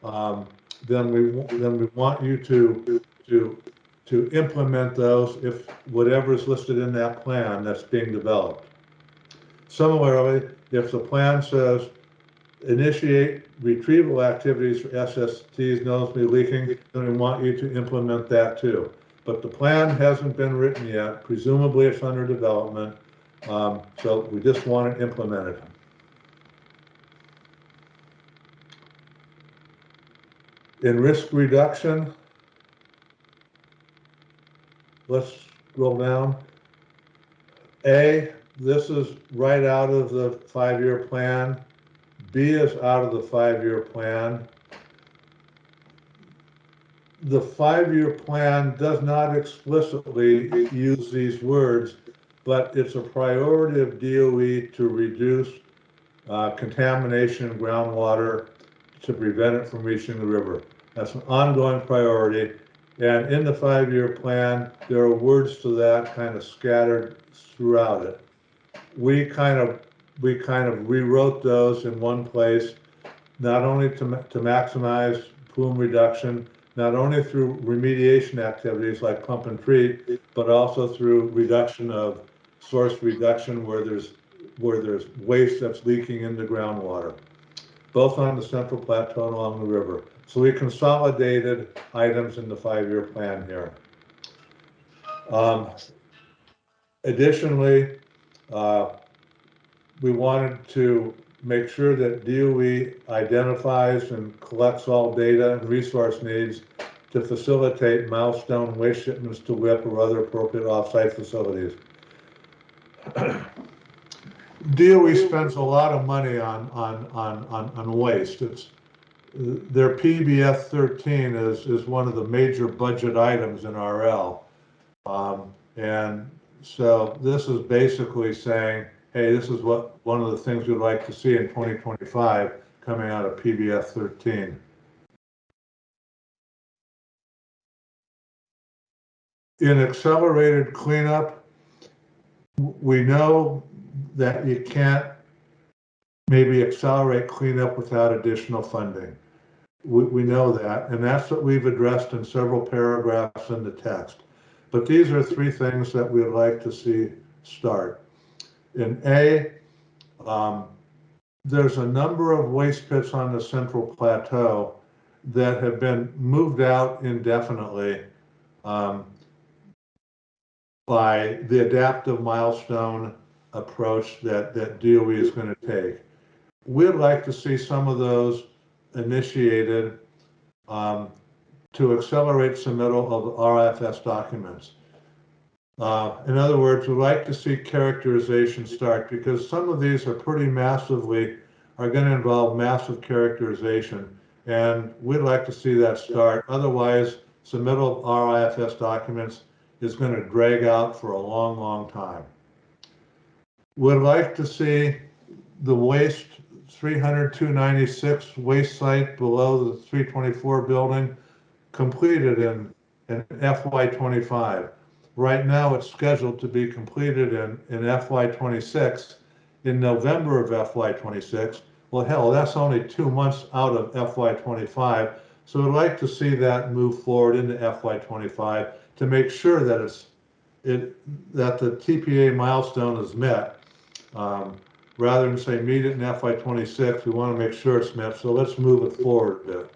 then we want you to implement those if whatever is listed in that plan that's being developed. Similarly, if the plan says initiate retrieval activities for SSTs noticeably leaking, then we want you to implement that too. But the plan hasn't been written yet. Presumably it's under development. So we just want it implemented. In risk reduction, let's scroll down. A, this is right out of the 5-year plan. B is out of the 5-year plan. The 5-year plan does not explicitly use these words, but it's a priority of DOE to reduce contamination in groundwater to prevent it from reaching the river. That's an ongoing priority. And in the 5-year plan, there are words to that kind of scattered throughout it. We kind of rewrote those in one place, not only to maximize plume reduction, not only through remediation activities like pump and treat, but also through reduction of source reduction where there's waste that's leaking into groundwater, both on the Central Plateau and along the river. So we consolidated items in the 5-year plan here. Additionally, we wanted to make sure that DOE identifies and collects all data and resource needs to facilitate milestone waste shipments to WIP or other appropriate offsite facilities. DOE spends a lot of money on waste. Their PBF 13 is one of the major budget items in RL. And so this is basically saying, hey, this is what one of the things we'd like to see in 2025 coming out of PBF 13. In accelerated cleanup, we know that you can't maybe accelerate cleanup without additional funding. We know that, and that's what we've addressed in several paragraphs in the text. But these are three things that we'd like to see start. In A, there's a number of waste pits on the Central Plateau that have been moved out indefinitely by the adaptive milestone approach that DOE is going to take. We'd like to see some of those initiated to accelerate submittal of RFS documents. In other words, we'd like to see characterization start because some of these are going to involve massive characterization, and we'd like to see that start. Otherwise, submittal of RFS documents is going to drag out for a long, long time. We'd like to see the waste 300-296 waste site below the 324 building completed in FY25. Right now, it's scheduled to be completed in FY26, in November of FY26. Well, hell, that's only 2 months out of FY25. So I'd like to see that move forward into FY25 to make sure that that the TPA milestone is met. Rather than say meet it in FY26, we want to make sure it's met. So let's move it forward a bit.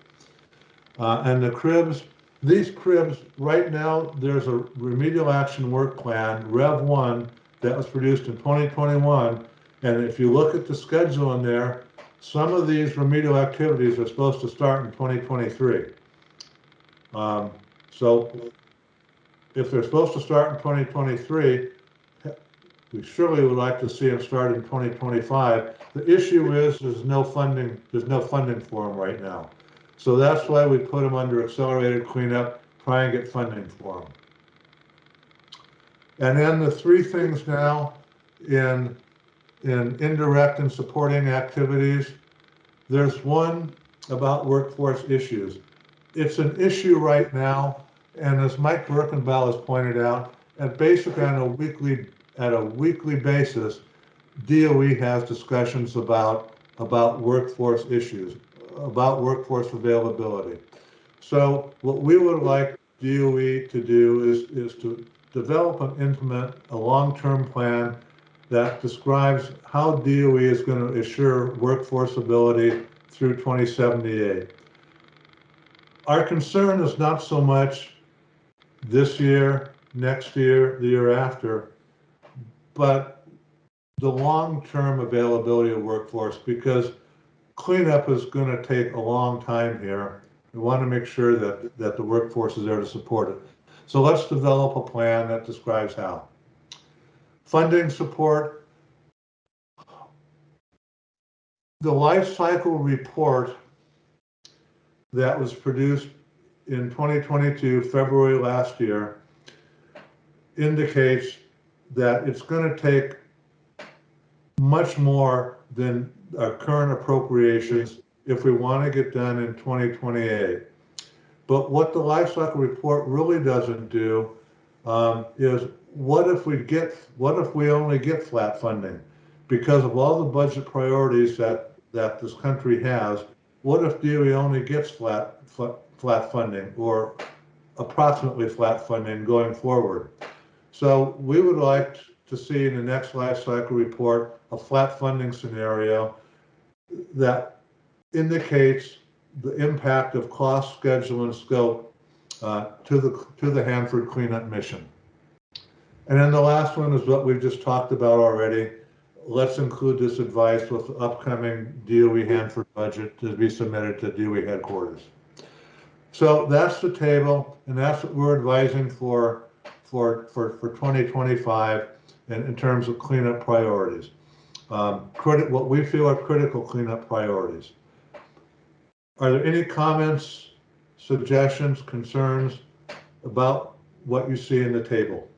And the cribs, these cribs, right now, there's a remedial action work plan, Rev 1, that was produced in 2021. And if you look at the schedule in there, some of these remedial activities are supposed to start in 2023. So if they're supposed to start in 2023, we surely would like to see them start in 2025. The issue is there's no funding for them right now. So that's why we put them under accelerated cleanup, try and get funding for them. And then the three things now in indirect and supporting activities, there's one about workforce issues. It's an issue right now, and as Mike Birkenbell has pointed out, and basically on a weekly basis, DOE has discussions about workforce issues, about workforce availability. So what we would like DOE to do is to develop and implement a long-term plan that describes how DOE is going to assure workforce ability through 2078. Our concern is not so much this year, next year, the year after, but the long-term availability of workforce, because cleanup is going to take a long time here. We want to make sure that the workforce is there to support it. So let's develop a plan that describes how. Funding support. The life cycle report that was produced in 2022, February last year, indicates that it's going to take much more than our current appropriations if we want to get done in 2028. But what the life cycle report really doesn't do is what if we only get flat funding? Because of all the budget priorities that this country has, what if DOE only gets flat funding or approximately flat funding going forward? So we would like to see in the next life cycle report a flat funding scenario that indicates the impact of cost, schedule, and scope to the Hanford cleanup mission. And then the last one is what we've just talked about already. Let's include this advice with the upcoming DOE Hanford budget to be submitted to DOE headquarters. So that's the table, and that's what we're advising for 2025 in terms of cleanup priorities. What we feel are critical cleanup priorities. Are there any comments, suggestions, concerns about what you see in the table?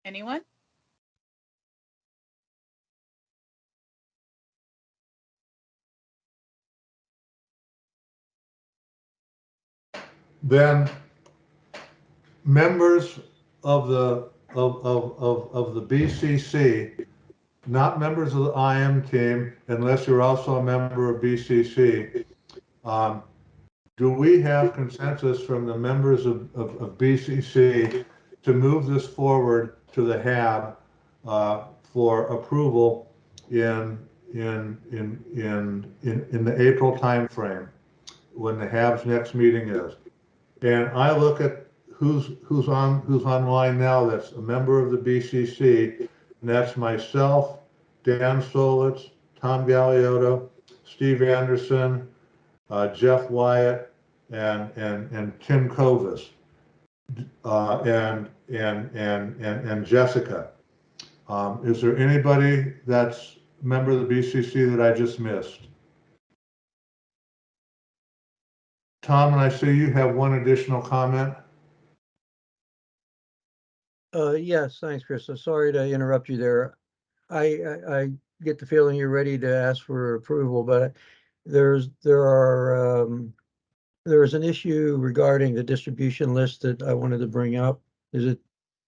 Anyone? Then members of the BCC, not members of the IM team, unless you're also a member of BCC. Do we have consensus from the members of BCC to move this forward to the HAB for approval in the April timeframe when the HAB's next meeting is? And I look at who's online now that's a member of the BCC, and that's myself, Dan Solitz, Tom Galeotto, Steve Anderson, Jeff Wyatt, and Tim Covis, and Jessica. Is there anybody that's a member of the BCC that I just missed? Tom, and I see you have one additional comment. Yes, thanks, Chris. So sorry to interrupt you there. I get the feeling you're ready to ask for approval, but there is an issue regarding the distribution list that I wanted to bring up. Is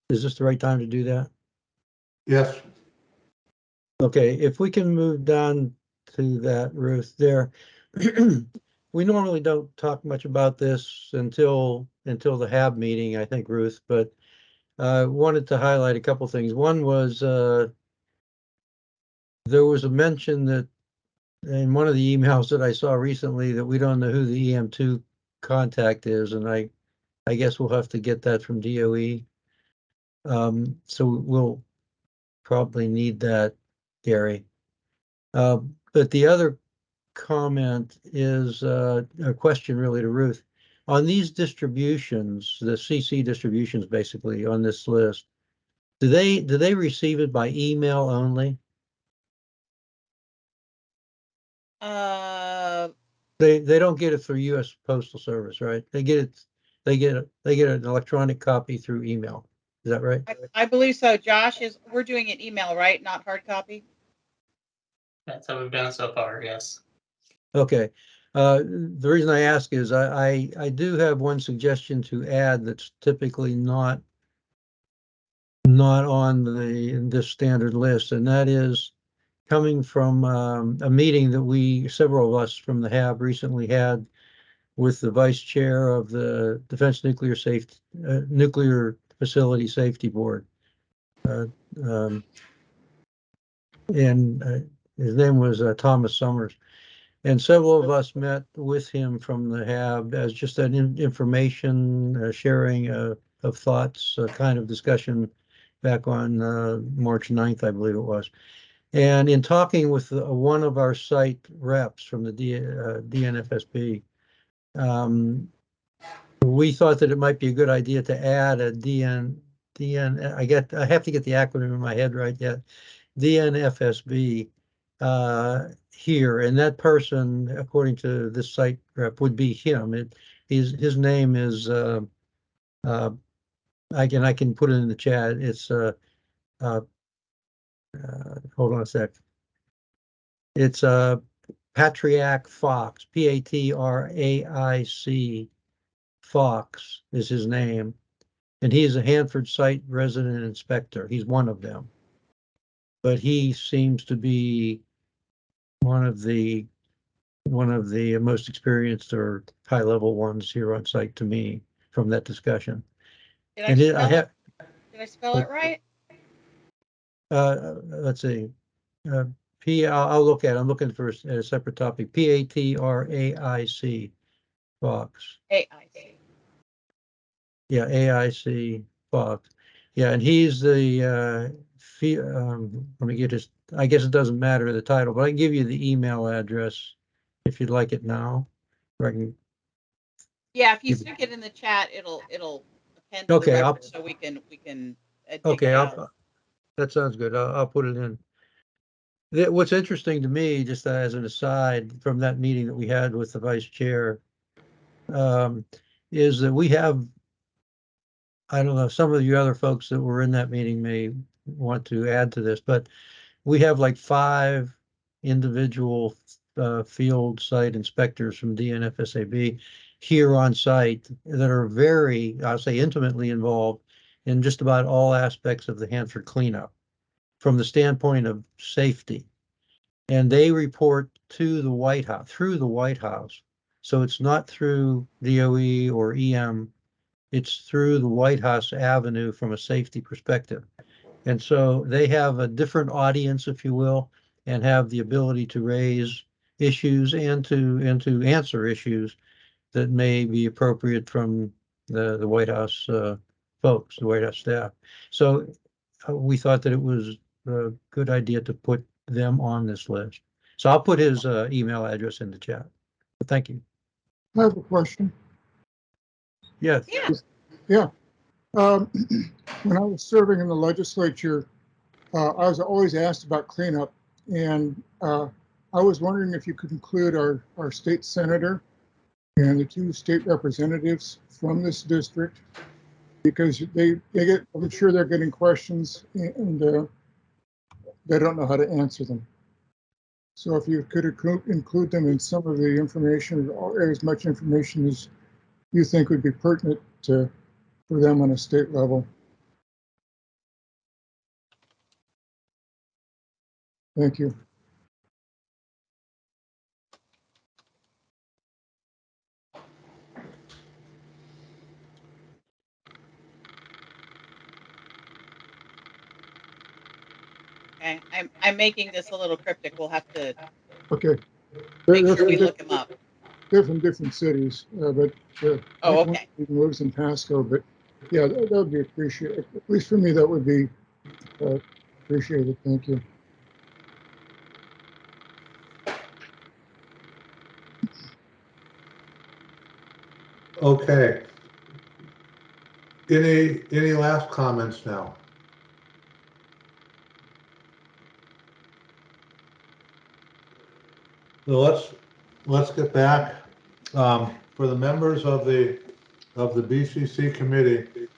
this the right time to do that? Yes. Okay, if we can move down to that, Ruth, there. We normally don't talk much about this until the HAB meeting, I think, Ruth, but I wanted to highlight a couple things. One was there was a mention that in one of the emails that I saw recently that we don't know who the EM2 contact is, and I guess we'll have to get that from DOE. So we'll probably need that, Gary. But the other comment is a question really to Ruth. On these distributions, the CC distributions basically on this list, do they receive it by email only? They don't get it through U.S. Postal Service, right? They get an electronic copy through email. Is that right? I believe so. Josh, we're doing an email, right? Not hard copy? That's how we've done it so far, yes. Okay. The reason I ask is I do have one suggestion to add that's typically not on this standard list, and that is coming from a meeting that several of us from the HAB recently had with the vice chair of the Defense Nuclear Facility Safety Board. And his name was Thomas Summers. And several of us met with him from the HAB as just an information sharing of thoughts, kind of discussion back on March 9th, I believe it was. And in talking with one of our site reps from the DNFSB, we thought that it might be a good idea to add a I have to get the acronym in my head right yet, DNFSB here, and that person, according to this site rep, would be him. His name is I can put it in the chat. It's hold on a sec. It's Patriac Fox, Patraic Fox is his name, and he is a Hanford site resident inspector. He's one of them, but he seems to be one of the most experienced or high-level ones here on site to me from that discussion. Did I spell it right? Let's see. I'll look at it. I'm looking for a separate topic. Patraic Fox. AIC. Yeah, AIC Fox. Yeah, and he's the let me get his. I guess it doesn't matter the title, but I can give you the email address if you'd like it now. Or I can. Yeah, if you stick it in the chat, it'll append to Okay, the record so we can okay, that sounds good. I'll put it in. What's interesting to me, just as an aside from that meeting that we had with the vice chair, is that we have, I don't know, some of you other folks that were in that meeting may want to add to this, but we have like 5 individual field site inspectors from DNFSAB here on site that are very, I'll say, intimately involved in just about all aspects of the Hanford cleanup from the standpoint of safety. And they report to the White House, through the White House. So it's not through DOE or EM, it's through the White House avenue from a safety perspective. And so they have a different audience, if you will, and have the ability to raise issues and to answer issues that may be appropriate from the White House folks, the White House staff. So we thought that it was a good idea to put them on this list. So I'll put his email address in the chat. Thank you. I have a question. Yes. Yeah. Yeah. When I was serving in the legislature, I was always asked about cleanup, and I was wondering if you could include our state senator and the 2 state representatives from this district, because they get, I'm sure they're getting questions and they don't know how to answer them. So if you could include them in some of the information, or as much information as you think would be pertinent for them on a state level. Thank you. Okay, I'm making this a little cryptic. We'll have to Okay. make sure we look them up. They're from different cities, but Oh, one okay. even lives in Pasco. But yeah, that would be appreciated. At least for me, that would be appreciated. Thank you. Okay. Any last comments now? So let's get back. For the members of the BCC committee,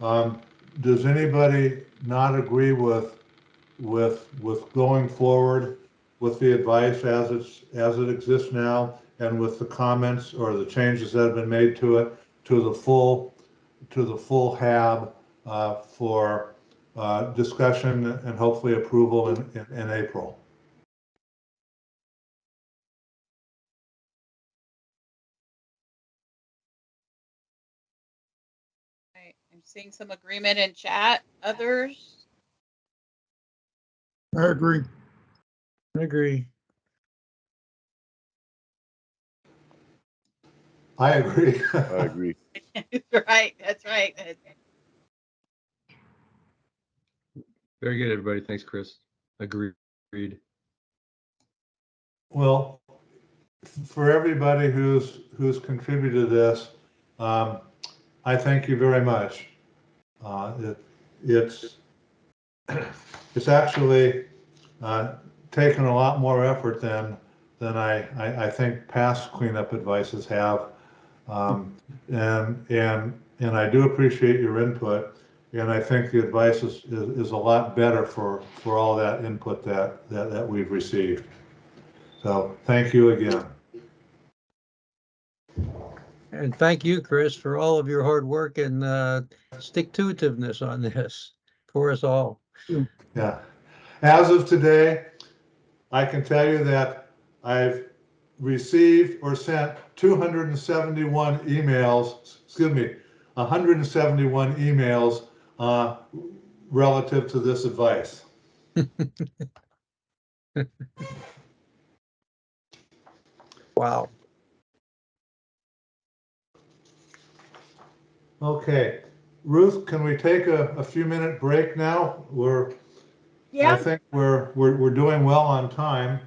does anybody not agree with going forward with the advice as it exists now, and with the comments or the changes that have been made to it, to the full HAB for discussion and hopefully approval in April? I'm seeing some agreement in chat. Others? I agree. I agree. I agree. I agree. Right, that's right. Very good, everybody. Thanks, Chris. Agreed. Well, for everybody who's contributed to this, I thank you very much. It's actually taken a lot more effort than I think past cleanup advices have, and I do appreciate your input, and I think the advice is a lot better for all that input that we've received. So thank you again. And thank you, Chris, for all of your hard work and stick-to-itiveness on this for us all. Yeah. As of today, I can tell you that I've received or sent 271 emails, 171 emails relative to this advice. Wow. Okay. Ruth, can we take a few minute break now? I think we're doing well on time.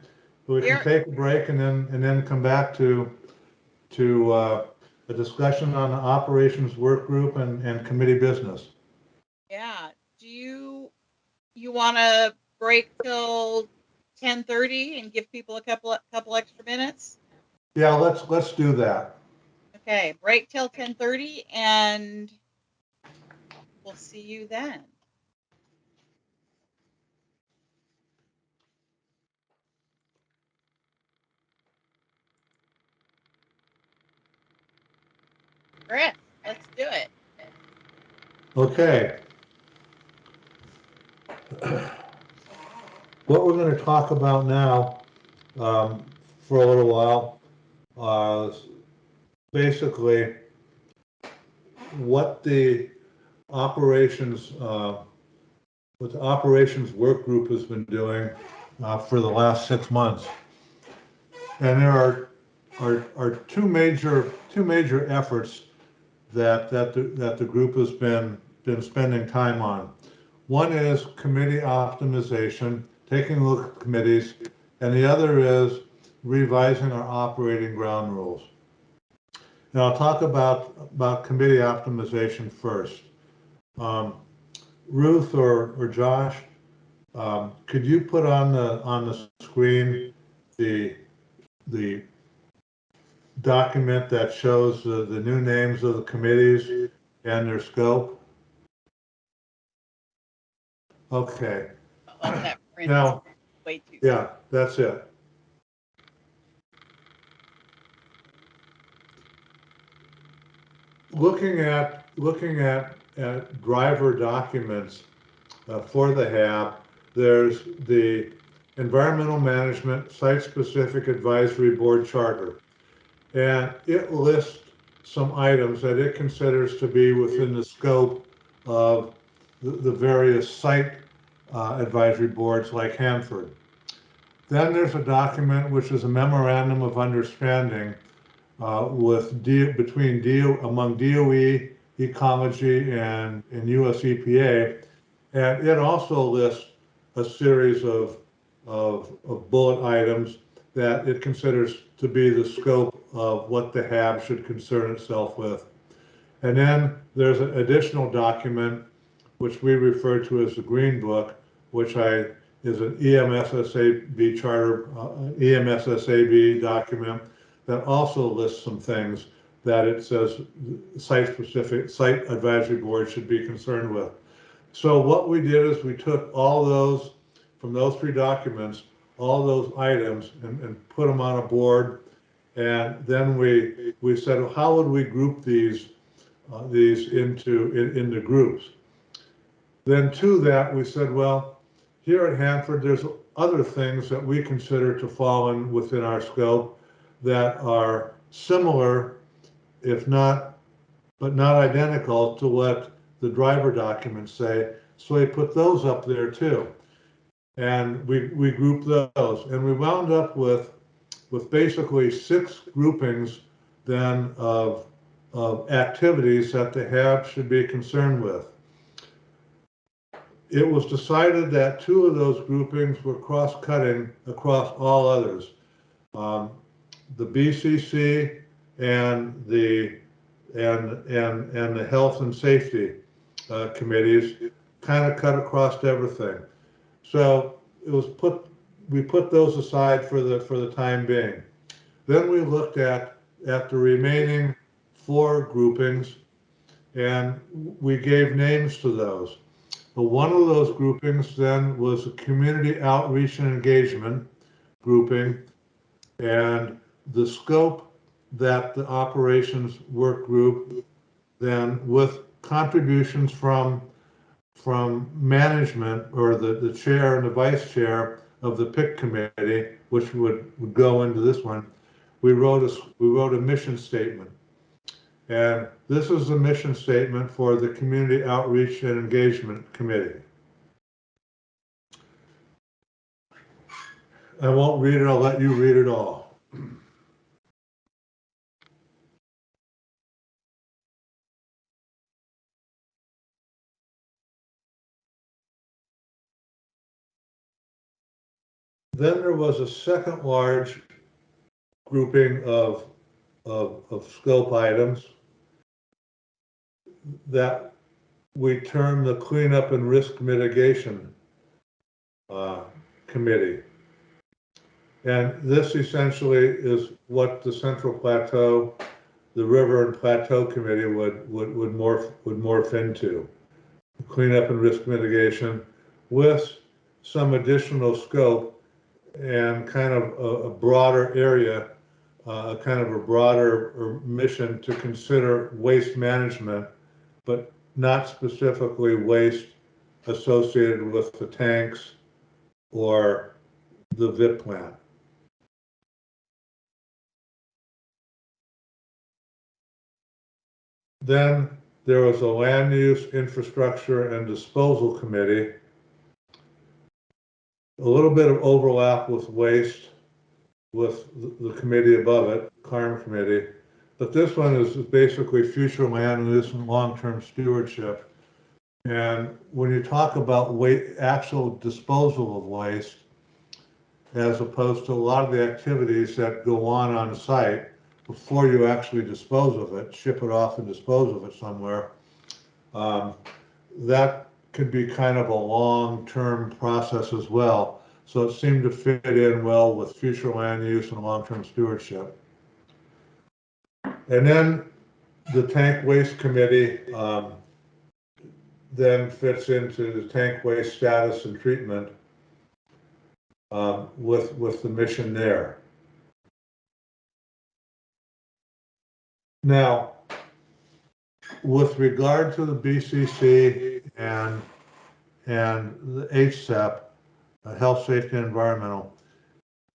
We can take a break and then come back to a discussion on the operations work group and committee business. Yeah. Do you want to break till 10:30 and give people a couple extra minutes? Yeah, let's do that. Okay, break till 10:30, and we'll see you then. Chris, let's do it. Okay. What we're going to talk about now for a little while is basically what the operations work group has been doing for the last 6 months. And there are two major efforts that the group has been spending time on. One is committee optimization, taking a look at committees, and the other is revising our operating ground rules. Now I'll talk about committee optimization first. Ruth or Josh, could you put on the screen the document that shows the new names of the committees and their scope? Okay. Oh, that print Now, is way too. yeah, that's it. Looking at driver documents for the HAB, there's the Environmental Management Site-Specific Advisory Board Charter, and it lists some items that it considers to be within the scope of the various site advisory boards like Hanford. Then there's a document which is a memorandum of understanding among DOE, Ecology, and US EPA, and it also lists a series of bullet items that it considers to be the scope of what the HAB should concern itself with. And then there's an additional document which we refer to as the Green Book, which is an EMSSAB charter, EMSSAB document that also lists some things that it says site advisory board should be concerned with. So what we did is we took all those, from those three documents, all those items and put them on a board. And then we said, well, how would we group these into groups? Then to that, we said, well, here at Hanford, there's other things that we consider to fall in within our scope that are similar, if not, but not identical to what the driver documents say. So we put those up there too. And we grouped those. And we wound up with basically 6 groupings then of activities that the HAB should be concerned with. It was decided that 2 of those groupings were cross-cutting across all others. The BCC and the health and safety committees kind of cut across everything. So we put those aside for the time being. Then we looked at the remaining 4 groupings, and we gave names to those. But one of those groupings then was a community outreach and engagement grouping, and the scope that the operations work group then, with contributions from management or the chair and the vice chair of the PIC committee, which would go into this one, we wrote a mission statement. And this is the mission statement for the Community Outreach and Engagement Committee. I won't read it, I'll let you read it all. Then there was a second large grouping of scope items that we term the Cleanup and Risk Mitigation Committee. And this essentially is what the Central Plateau, the River and Plateau Committee would morph into. Cleanup and risk mitigation with some additional scope and kind of a broader area, kind of a broader mission to consider waste management, but not specifically waste associated with the tanks or the VIP plant. Then there was a land use, infrastructure, and disposal committee. A little bit of overlap with waste with the committee above it, CARM committee. But this one is basically future land use and long-term stewardship. And when you talk about actual disposal of waste, as opposed to a lot of the activities that go on site before you actually dispose of it, ship it off and dispose of it somewhere, that could be kind of a long-term process as well. So it seemed to fit in well with future land use and long-term stewardship. And then the tank waste committee then fits into the tank waste status and treatment with the mission there. Now, with regard to the BCC and the HSEP, Health, Safety, and Environmental,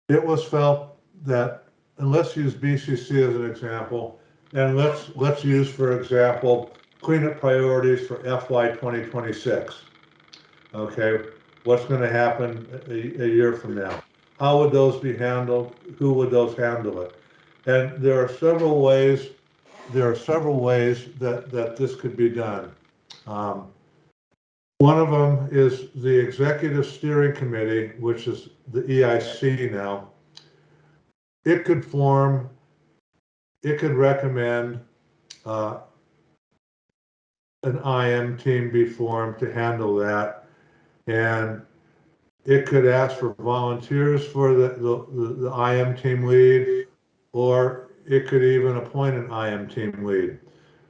it was felt that, and let's use BCC as an example, and let's use, for example, cleanup priorities for FY 2026. Okay, what's going to happen a year from now? How would those be handled? Who would those handle it? And there are several ways. That this could be done. One of them is the Executive Steering Committee, which is the EIC now. It could recommend an IM team be formed to handle that, and it could ask for volunteers for the IM team lead, or it could even appoint an IM team lead.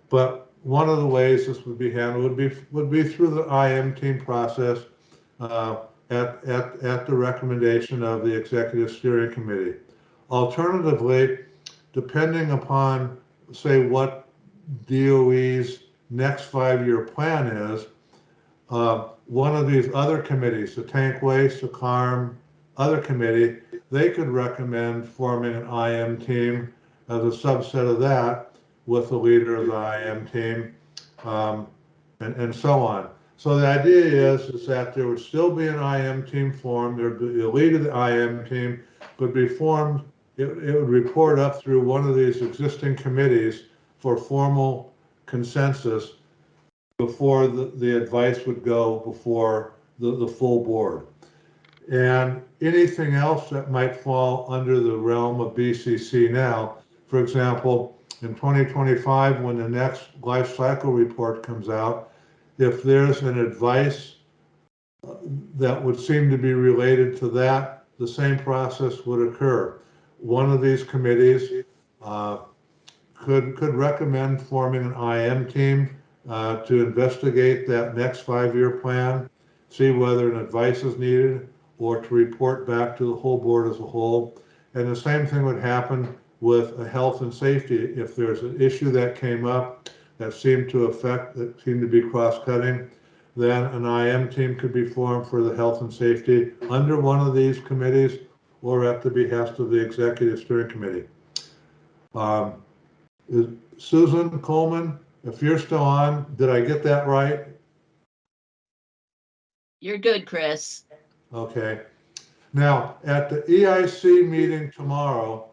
But one of the ways this would be handled would be through the IM team process at the recommendation of the Executive Steering Committee. Alternatively, depending upon, say, what DOE's next 5-year plan is, one of these other committees, the Tank Waste, the CARM, other committee, they could recommend forming an IM team as a subset of that, with the leader of the IM team, and so on. So the idea is that there would still be an IM team formed. The lead of the IM team would be formed. It would report up through one of these existing committees for formal consensus before the advice would go before the full board. And anything else that might fall under the realm of BCC now, for example, in 2025, when the next life cycle report comes out, if there's an advice that would seem to be related to that, the same process would occur. One of these committees could recommend forming an IM team to investigate that next 5-year plan, see whether an advice is needed, or to report back to the whole board as a whole. And the same thing would happen with a health and safety. If there's an issue that came up that seemed to be cross-cutting, then an IM team could be formed for the health and safety under one of these committees or at the behest of the Executive Steering Committee. Susan Coleman, if you're still on, did I get that right? You're good, Chris. Okay. Now, at the EIC meeting tomorrow,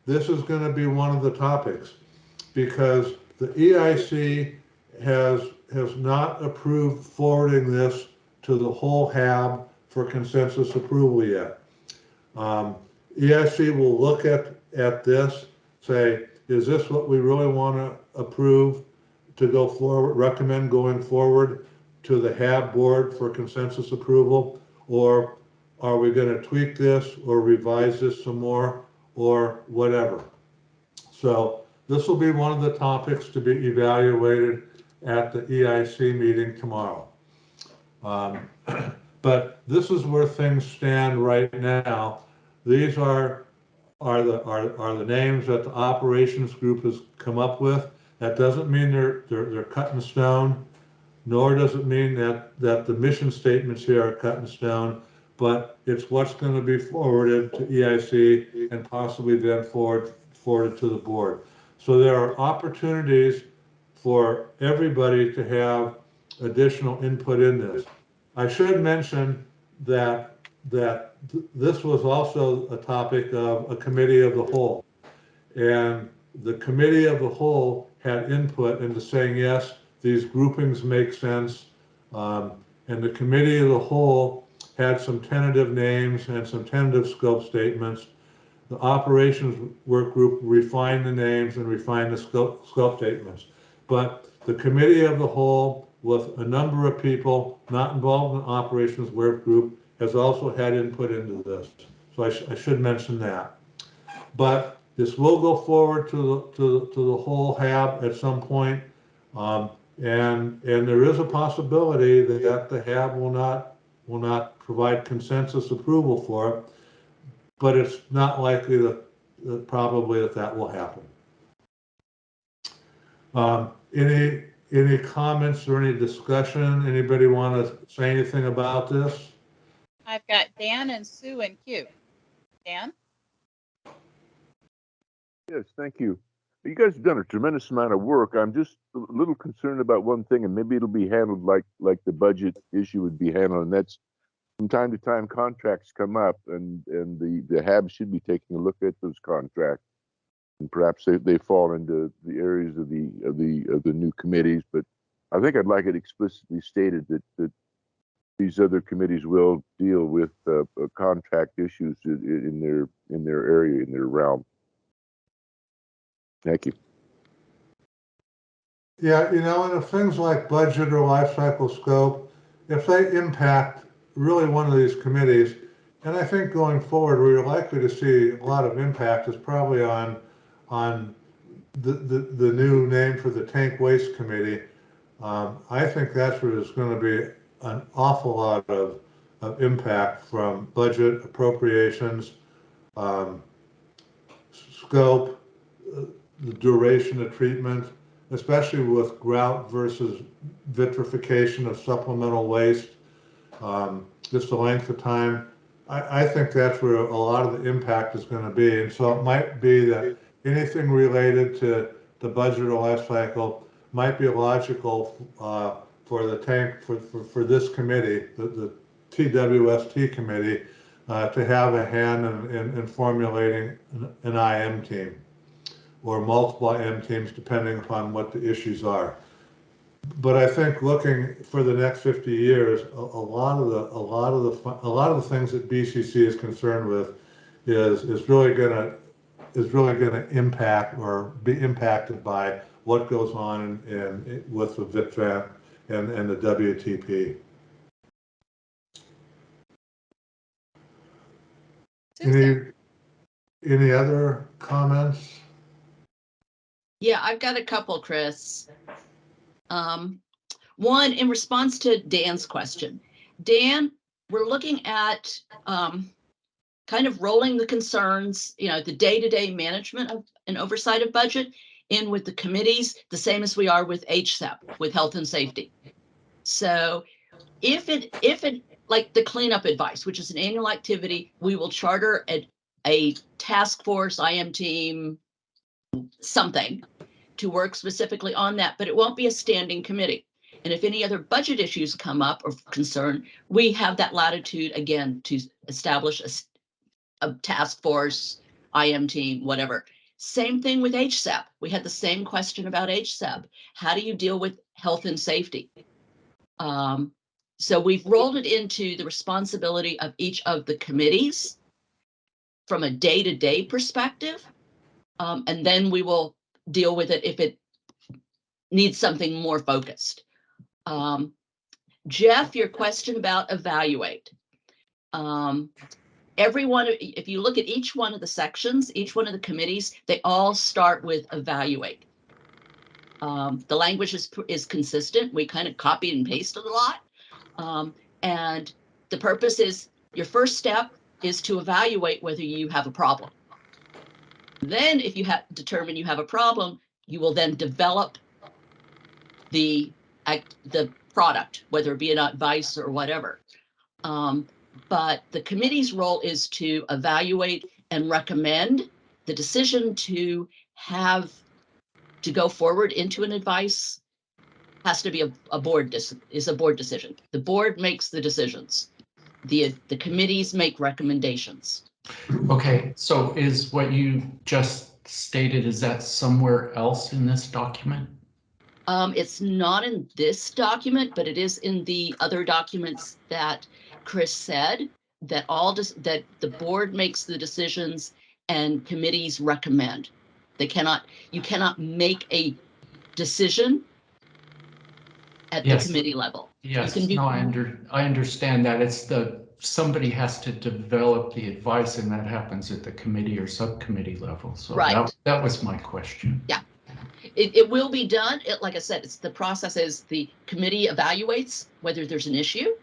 this is going to be one of the topics, because the EIC has not approved forwarding this to the whole HAB for consensus approval yet. EIC will look at this, say, is this what we really want to approve to go forward, recommend going forward to the HAB board for consensus approval, or are we going to tweak this or revise this some more or whatever? So this will be one of the topics to be evaluated at the EIC meeting tomorrow. But this is where things stand right now. These are the names that the operations group has come up with. That doesn't mean they're cut in stone. nor does it mean that the mission statements here are cut in stone, but it's what's going to be forwarded to EIC and possibly then forwarded to the board. So there are opportunities for everybody to have additional input in this. I should mention that this was also a topic of a committee of the whole. And the committee of the whole had input into saying, yes, these groupings make sense. And the committee of the whole had some tentative names and some tentative scope statements. The operations work group refined the names and refined the scope statements. But the committee of the whole, with a number of people not involved in the operations work group, has also had input into this. So I should mention that. But this will go forward to the whole HAB at some point. And there is a possibility that the HAB will not provide consensus approval for it, but it's not likely that probably that will happen. Any comments or any discussion? Anybody want to say anything about this? I've got Dan and Sue in queue. Dan? Yes, thank you. You guys have done a tremendous amount of work. I'm just a little concerned about one thing, and maybe it'll be handled like the budget issue would be handled, and that's from time to time contracts come up, and the HAB should be taking a look at those contracts, and perhaps they fall into the areas of the new committees. But I think I'd like it explicitly stated that these other committees will deal with contract issues in their area, in their realm. Thank you. Yeah, and if things like budget or life cycle scope, if they impact really one of these committees, and I think going forward, we're likely to see a lot of impact is probably on the new name for the Tank Waste Committee. I think that's where there's going to be an awful lot of impact from budget, appropriations, scope, the duration of treatment, especially with grout versus vitrification of supplemental waste, just the length of time. I think that's where a lot of the impact is going to be. And so it might be that anything related to the budget or life cycle might be logical for the tank, for this committee, the TWST committee, to have a hand in formulating an IM team, or multiple IM teams, depending upon what the issues are. But I think looking for the next 50 years, a lot of the things that BCC is concerned with is really going to impact or be impacted by what goes on with the VITVAN and the WTP. Any other comments? Yeah, I've got a couple, Chris. One, in response to Dan's question. Dan, we're looking at kind of rolling the concerns, the day-to-day management of and oversight of budget in with the committees, the same as we are with HSAP, with health and safety. So if it like the cleanup advice, which is an annual activity, we will charter a task force, IM team, something to work specifically on that, but it won't be a standing committee. And if any other budget issues come up or concern, we have that latitude again to establish a task force, IM team, whatever. Same thing with HSAP. We had the same question about HSAP. How do you deal with health and safety? So we've rolled it into the responsibility of each of the committees from a day-to-day perspective. And then we will deal with it if it needs something more focused. Jeff, your question about evaluate. Everyone, if you look at each one of the sections, each one of the committees, they all start with evaluate. The language is consistent. We kind of copied and pasted a lot. And the purpose is your first step is to evaluate whether you have a problem. Then if you determine you have a problem, you will then develop the product, whether it be an advice or whatever. But the committee's role is to evaluate and recommend. The decision to go forward into an advice has to be a board decision. The board makes the decisions. The committees make recommendations. Okay, so is what you just stated, is that somewhere else in this document? It's not in this document, but it is in the other documents that Chris said, that that the board makes the decisions and committees recommend. You cannot make a decision at the committee level. Yes, no, I understand that. It's somebody has to develop the advice, and that happens at the committee or subcommittee level. So right. That was my question. Yeah. It will be done. Like I said, the process is the committee evaluates whether there's an issue,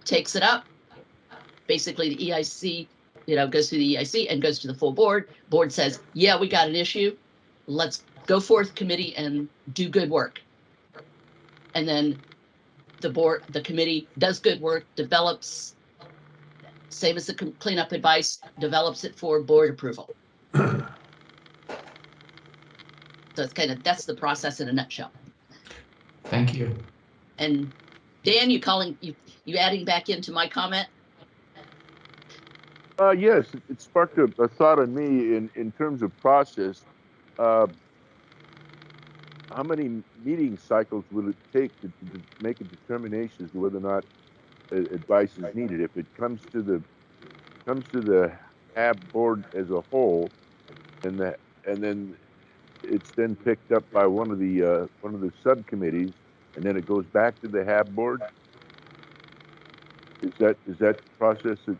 takes it up. Basically, the EIC, goes to the EIC and goes to the full board. Board says, yeah, we got an issue. Let's go forth committee and do good work. And then the committee does good work, develops, same as the cleanup advice, develops it for board approval. So that's the process in a nutshell. Thank you. And Dan, you adding back into my comment? Yes, it sparked a thought in me in terms of process. How many meeting cycles will it take to make a determination as to whether or not advice is needed? If it comes to the HAB board as a whole, and then it's then picked up by one of the subcommittees, and then it goes back to the HAB board. Is that the process that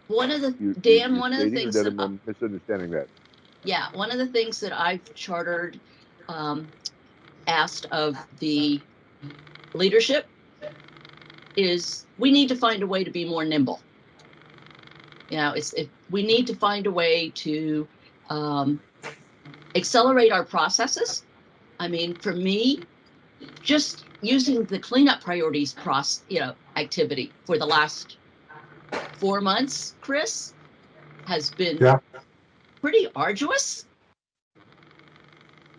one of the things that I'm misunderstanding that? Yeah, one of the things that I've chartered, asked of the leadership is we need to find a way to be more nimble. We need to find a way to accelerate our processes. I mean, for me, just using the cleanup priorities activity for the last 4 months, Chris, has been pretty arduous.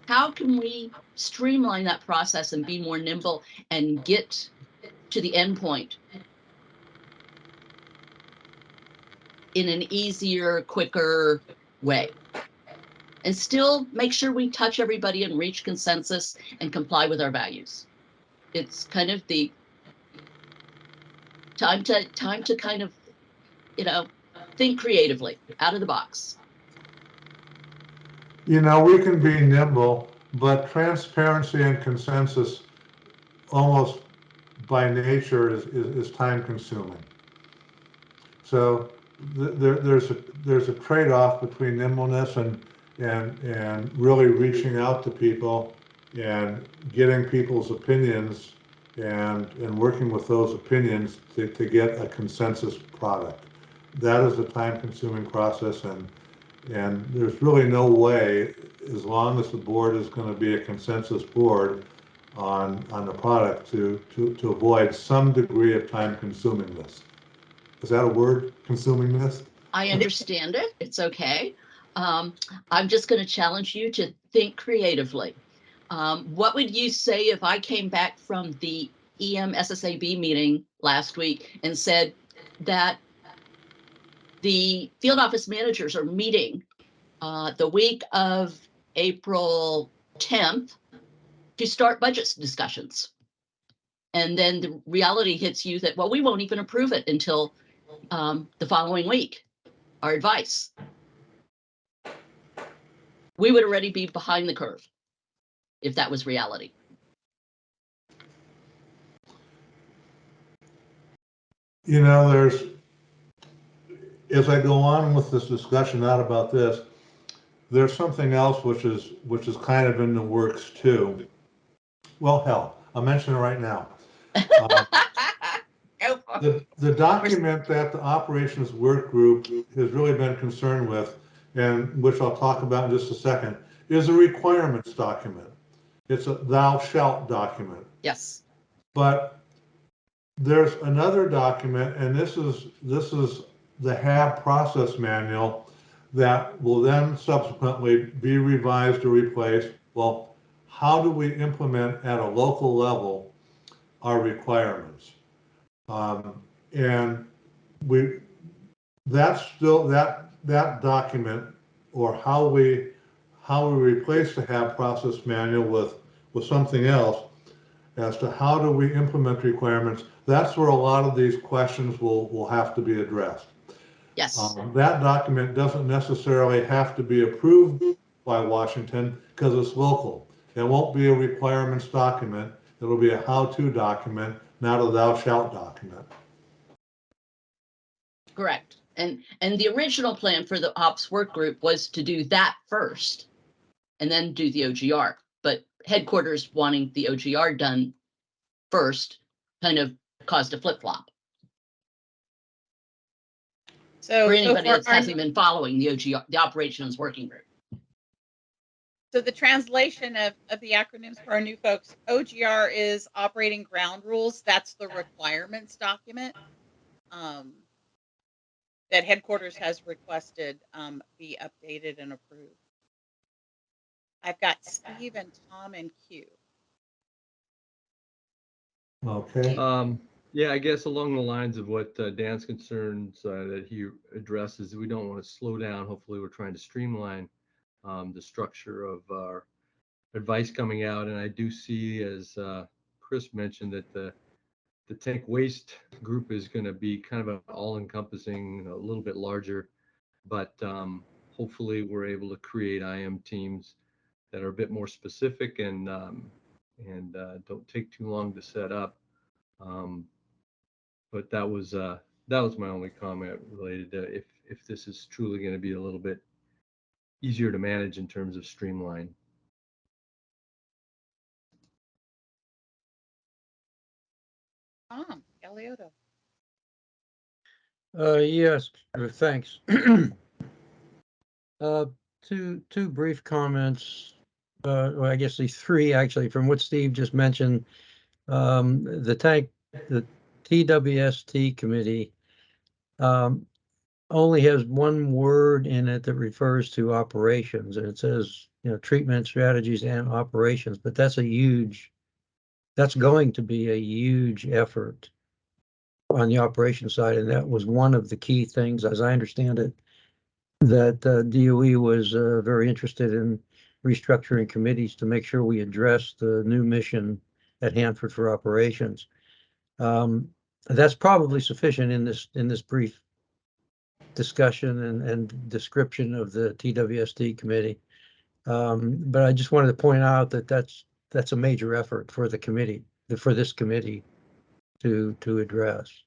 How can we streamline that process and be more nimble and get to the end point in an easier, quicker way? And still make sure we touch everybody and reach consensus and comply with our values. It's kind of the time to kind of, think creatively, out of the box. We can be nimble, but transparency and consensus almost by nature is time consuming. So there's a trade-off between nimbleness and really reaching out to people and getting people's opinions and working with those opinions to get a consensus product. That is a time-consuming process, and there's really no way, as long as the board is going to be a consensus board on the product, to avoid some degree of time-consumingness. Is that a word, consumingness? I understand it. It's okay. I'm just going to challenge you to think creatively. What would you say if I came back from the EMSSAB meeting last week and said that the field office managers are meeting the week of April 10th to start budget discussions? And then the reality hits you that, well, we won't even approve it until the following week, our advice. We would already be behind the curve if that was reality. As I go on with this discussion, not about this, there's something else which is kind of in the works too. Well, hell, I'll mention it right now. The document that the operations work group has really been concerned with, and which I'll talk about in just a second, is a requirements document. It's a thou shalt document. Yes. But there's another document, and this is the HAB process manual that will then subsequently be revised or replaced. Well, how do we implement at a local level our requirements? And that's still that document, or how we replace the HAB process manual with something else as to how do we implement requirements. That's where a lot of these questions will have to be addressed. Yes. That document doesn't necessarily have to be approved by Washington because it's local. It won't be a requirements document. It'll be a how-to document, not a thou shalt document. Correct. And the original plan for the ops work group was to do that first and then do the OGR. But headquarters wanting the OGR done first kind of caused a flip-flop. So, For so anybody for that hasn't been following the OGR, the operations working group. So the translation of the acronyms for our new folks, OGR is operating ground rules. That's the requirements document that headquarters has requested be updated and approved. I've got Steve and Tom and Q. Okay. Yeah, I guess along the lines of what Dan's concerns that he addresses, we don't want to slow down. Hopefully, we're trying to streamline the structure of our advice coming out. And I do see, as Chris mentioned, that the tank waste group is going to be kind of an all-encompassing, a little bit larger, but hopefully we're able to create IM teams that are a bit more specific and don't take too long to set up. But that was my only comment related to if this is truly going to be a little bit easier to manage in terms of streamline. Tom Galeotto. Yes, thanks. Two brief comments. Well, I guess these three actually from what Steve just mentioned. The TWST committee only has one word in it that refers to operations, and it says, treatment strategies and operations. But that's going to be a huge effort on the operations side, and that was one of the key things, as I understand it, that DOE was very interested in restructuring committees to make sure we address the new mission at Hanford for operations. That's probably sufficient in this brief discussion and description of the TWST committee. But I just wanted to point out that that's a major effort for the committee, for this committee to address.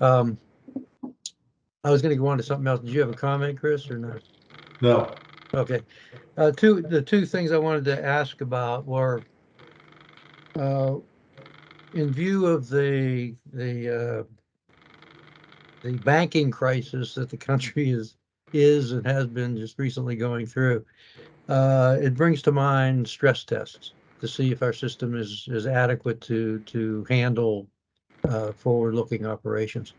I was going to go on to something else. Did you have a comment, Chris, or not? No. Okay. The two things I wanted to ask about were, in view of the banking crisis that the country is and has been just recently going through, it brings to mind stress tests to see if our system is adequate to handle forward-looking operations.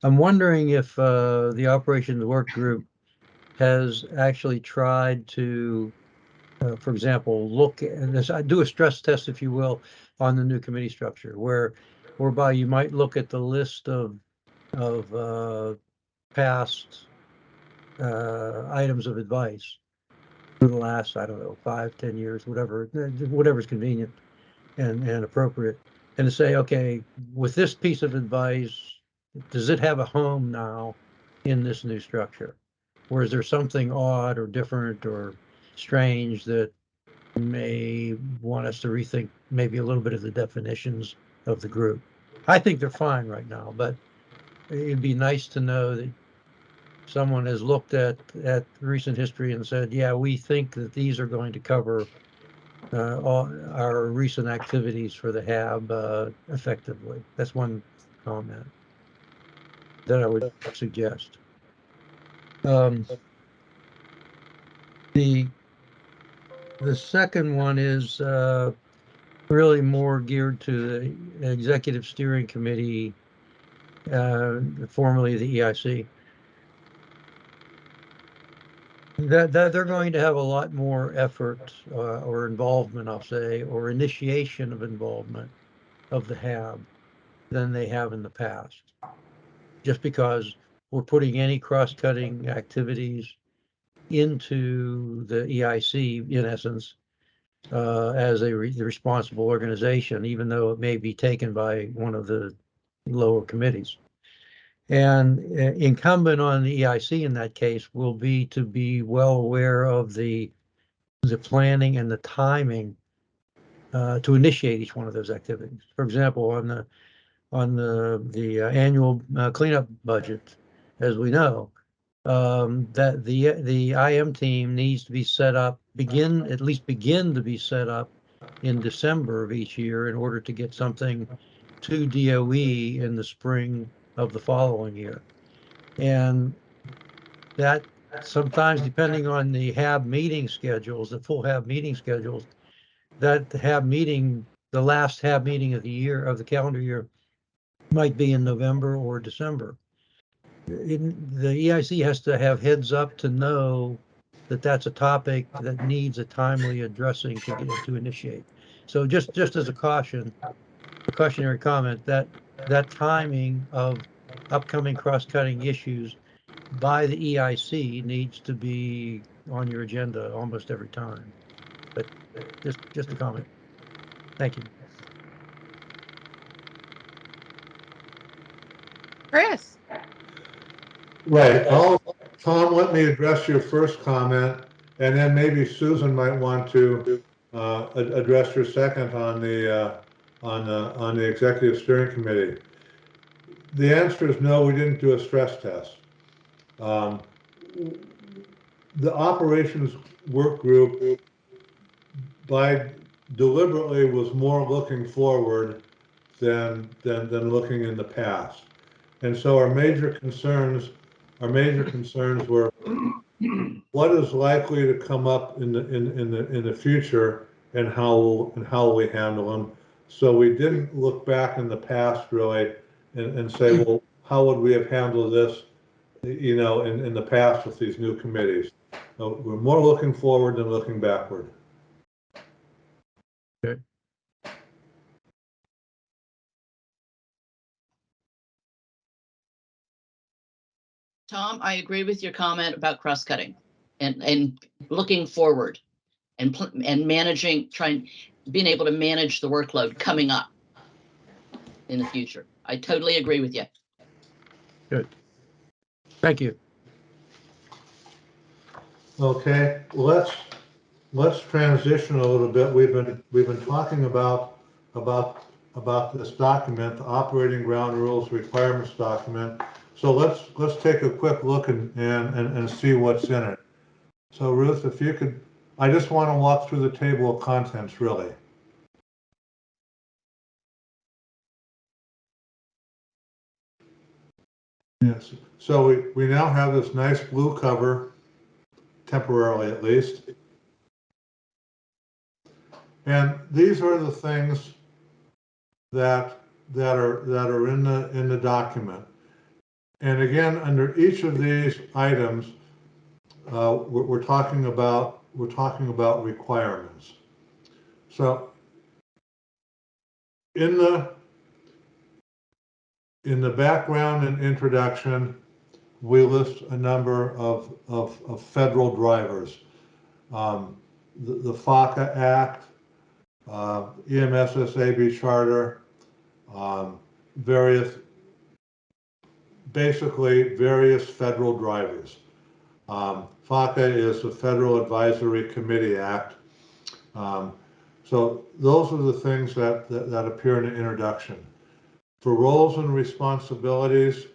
I'm wondering if the operations work group has actually tried to, for example, look at this, do a stress test, if you will, on the new committee structure, whereby you might look at the list of past items of advice for the last, I don't know, 5-10 years, whatever's convenient and appropriate, and to say, okay, with this piece of advice, does it have a home now in this new structure? Or is there something odd or different or strange that may want us to rethink maybe a little bit of the definitions of the group? I think they're fine right now, but it'd be nice to know that someone has looked at recent history and said, yeah, we think that these are going to cover all our recent activities for the HAB effectively. That's one comment that I would suggest. The second one is, really more geared to the Executive Steering Committee, formerly the EIC. That they're going to have a lot more effort or involvement, I'll say, or initiation of involvement of the HAB than they have in the past. Just because we're putting any cross-cutting activities into the EIC, in essence, as the responsible organization, even though it may be taken by one of the lower committees. And incumbent on the EIC in that case will be to be well aware of the planning and the timing to initiate each one of those activities. For example, on the annual cleanup budget, as we know, that the IM team needs to be set up, at least begin to be set up in December of each year in order to get something to DOE in the spring of the following year. And that sometimes, depending on the HAB meeting schedules, the full HAB meeting schedules, that the last HAB meeting of the year, of the calendar year, might be in November or December. The EIC has to have heads up to know that that's a topic that needs a timely addressing to initiate. So just as a cautionary comment, that timing of upcoming cross-cutting issues by the EIC needs to be on your agenda almost every time. But just a comment. Thank you. Chris. Right. Tom, let me address your first comment, and then maybe Susan might want to address your second on the Executive Steering Committee. The answer is no, we didn't do a stress test. The operations work group deliberately was more looking forward than looking in the past. And so our major concerns were what is likely to come up in the future and how will we handle them. So we didn't look back in the past really and say, well, how would we have handled this, in the past with these new committees. So we're more looking forward than looking backward. Okay. Tom, I agree with your comment about cross-cutting and looking forward and managing, being able to manage the workload coming up in the future. I totally agree with you. Good. Thank you. Okay, let's transition a little bit. We've been talking about this document, the operating ground rules requirements document. So let's take a quick look and see what's in it. So Ruth, if you could, I just want to walk through the table of contents really. Yes. So we now have this nice blue cover, temporarily at least. And these are the things that are in the document. And again, under each of these items, we're talking about requirements. So in the background and introduction, we list a number of federal drivers. The FACA Act, EMSSAB Charter, various federal drivers. FACA is the Federal Advisory Committee Act. So those are the things that appear in the introduction. For roles and responsibilities,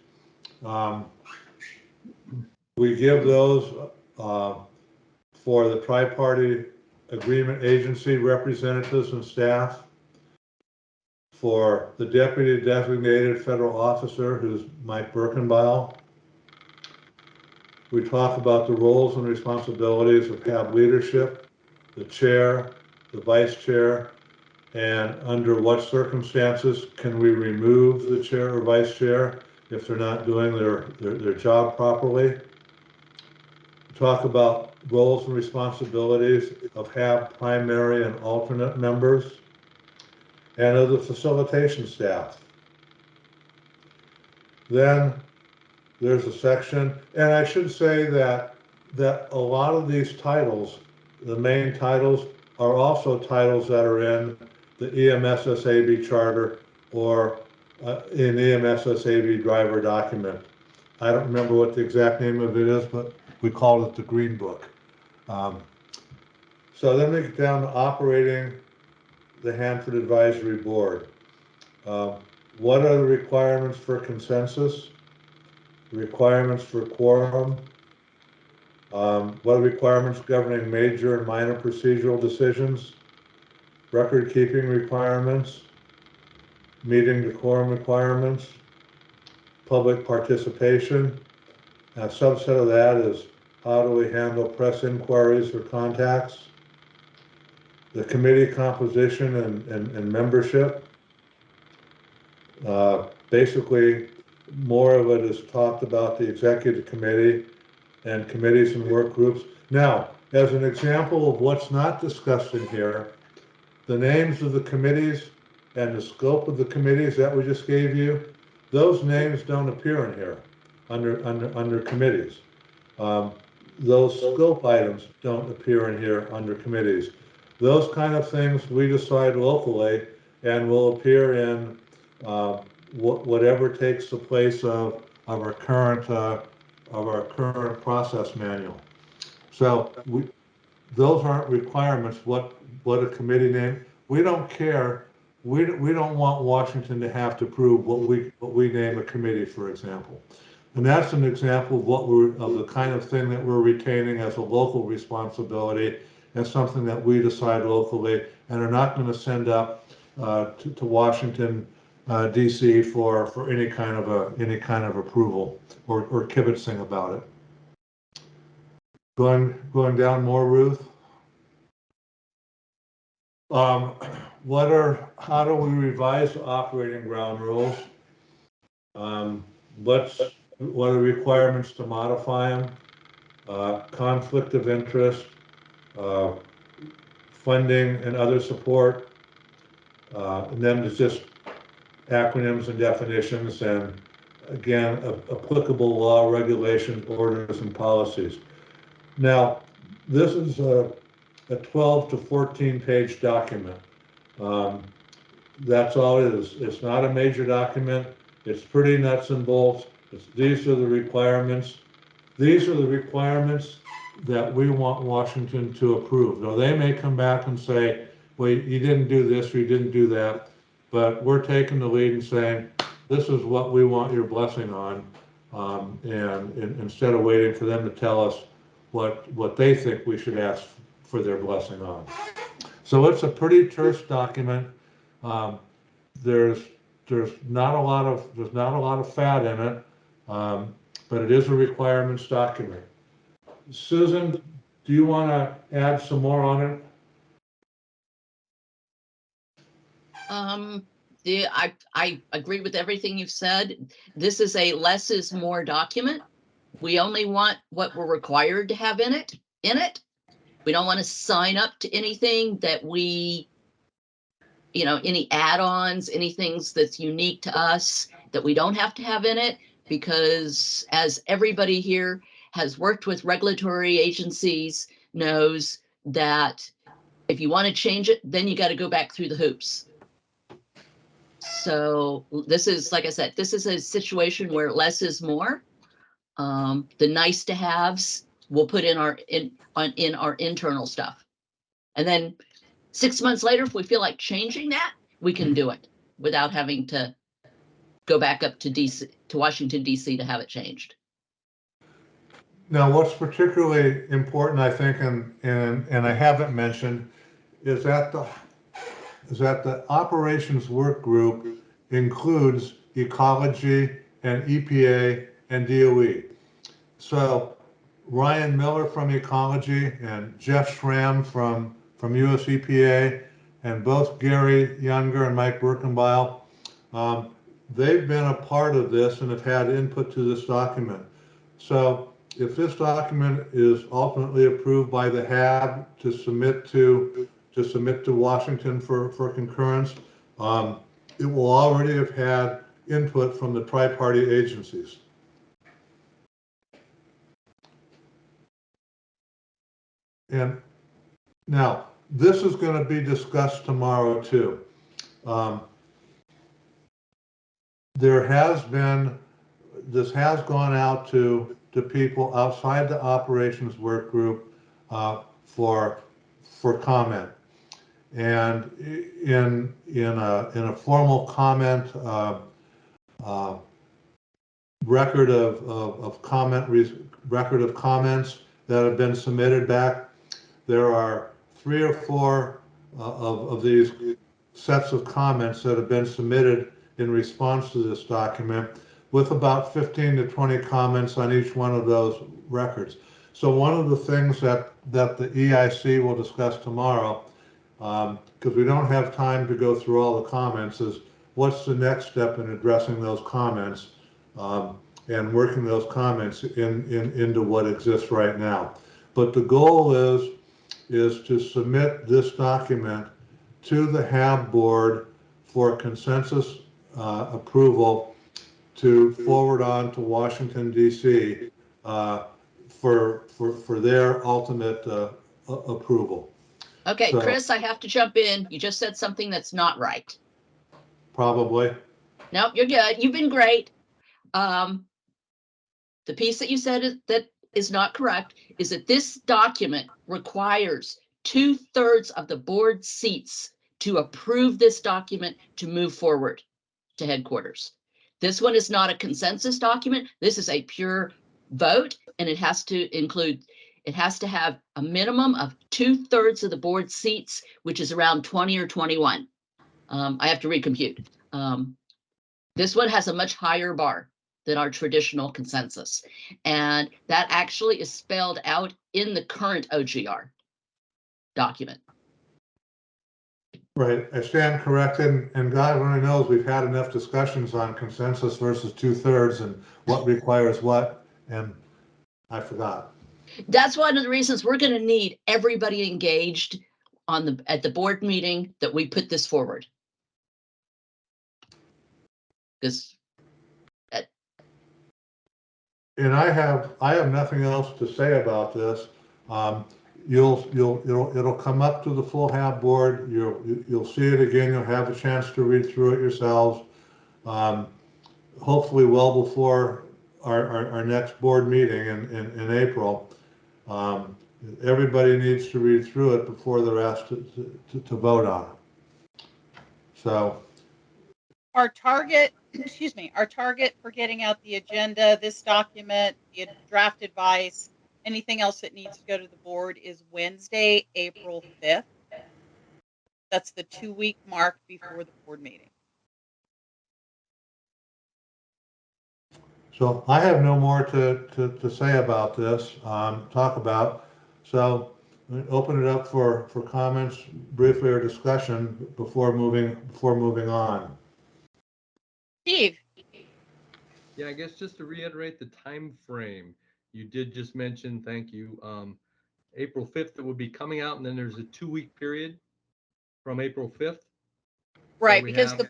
we give those for the tri-party agreement agency representatives and staff. For the deputy designated federal officer, who's Mike Birkenbile. We talk about the roles and responsibilities of HAB leadership, the chair, the vice chair, And under what circumstances can we remove the chair or vice chair if they're not doing their job properly? Talk about roles and responsibilities of HAB primary and alternate members and of the facilitation staff. Then there's a section, and I should say that a lot of these titles, the main titles, are also titles that are in the EMSSAB charter or in EMSSAB driver document. I don't remember what the exact name of it is, but we call it the Green Book. So then we get down to operating the Hanford Advisory Board. What are the requirements for consensus? Requirements for quorum? What are requirements governing major and minor procedural decisions? Record keeping requirements? Meeting decorum requirements? Public participation? A subset of that is how do we handle press inquiries or contacts? The committee composition and membership. Basically, more of it is talked about the executive committee and committees and work groups. Now, as an example of what's not discussed in here, the names of the committees and the scope of the committees that we just gave you, those names don't appear in here under committees. Those scope items don't appear in here under committees. Those kind of things we decide locally and will appear in whatever takes the place of our current process manual. So those aren't requirements. What a committee name. We don't care. We don't want Washington to have to prove what we name a committee, for example. And that's an example of the kind of thing that we're retaining as a local responsibility and something that we decide locally and are not going to send up to Washington DC for any kind of approval or kibitzing about it. Going down more, Ruth. How do we revise the operating ground rules? What are the requirements to modify them? Conflict of interest, funding and other support, and then there's just acronyms and definitions, and again, applicable law, regulations, orders, and policies. Now, this is a 12 to 14 page document. That's all it is. It's not a major document. It's pretty nuts and bolts. These are the requirements. These are the requirements that we want Washington to approve. Now, they may come back and say, well, you didn't do this, or you didn't do that, but we're taking the lead and saying, this is what we want your blessing on, and instead of waiting for them to tell us what they think we should ask for their blessing on. So it's a pretty terse document. There's not a lot of fat in it, but it is a requirements document. Susan, do you want to add some more on it? I agree with everything you've said. This is a less is more document. We only want what we're required to have in it. We don't want to sign up to anything that any add-ons, any things that's unique to us that we don't have to have in it, because as everybody here has worked with regulatory agencies knows that if you want to change it, then you got to go back through the hoops. So this is, like I said, this is a situation where less is more. The nice to haves we'll put in our internal stuff. And then 6 months later, if we feel like changing that, we can do it without having to go back up to Washington, D.C. to have it changed. Now, what's particularly important, I think, and I haven't mentioned, is that the operations work group includes ecology and EPA and DOE. So Ryan Miller from ecology and Jeff Schramm from US EPA and both Gary Younger and Mike Birkenbile, they've been a part of this and have had input to this document. So if this document is ultimately approved by the HAB to submit to Washington for concurrence, it will already have had input from the tri-party agencies. And now, this is going to be discussed tomorrow too. This has gone out to people outside the operations work group for comment. And in a formal comment record of comments that have been submitted back, there are 3 or 4 of these sets of comments that have been submitted in response to this document, with about 15 to 20 comments on each one of those records. So one of the things that the EIC will discuss tomorrow, because we don't have time to go through all the comments, is what's the next step in addressing those comments and working those comments into what exists right now. But the goal is to submit this document to the HAB board for consensus approval to forward on to Washington, D.C. For their ultimate approval. Okay, So, Chris, I have to jump in. You just said something that's not right. probably. Nope, you're good. You've been great. The piece that you said that is not correct is that this document requires 2/3 of the board seats to approve this document to move forward to headquarters. This one is not a consensus document. This is a pure vote, and it has to have a minimum of 2/3 of the board seats, which is around 20 or 21. I have to recompute. This one has a much higher bar than our traditional consensus. And that actually is spelled out in the current OGR document. Right, I stand corrected, and God only knows we've had enough discussions on consensus versus 2/3 and what requires what, and I forgot. That's one of the reasons we're going to need everybody engaged at the board meeting that we put this forward. Because And I have nothing else to say about this. It'll come up to the full HAB board. You'll see it again. You'll have a chance to read through it yourselves. Hopefully, well before our next board meeting in April. Everybody needs to read through it before they're asked to vote on it. So. Our target, excuse me, our target for getting out the agenda, this document, the draft advice, anything else that needs to go to the board is Wednesday, April 5th. That's the 2-week mark before the board meeting. So I have no more to say about this, talk about. So open it up for comments, briefly, or discussion before moving on. Steve. Yeah, I guess just to reiterate the time frame, you did just mention, thank you, April 5th, it would be coming out, and then there's a 2-week period from April 5th. Right, because the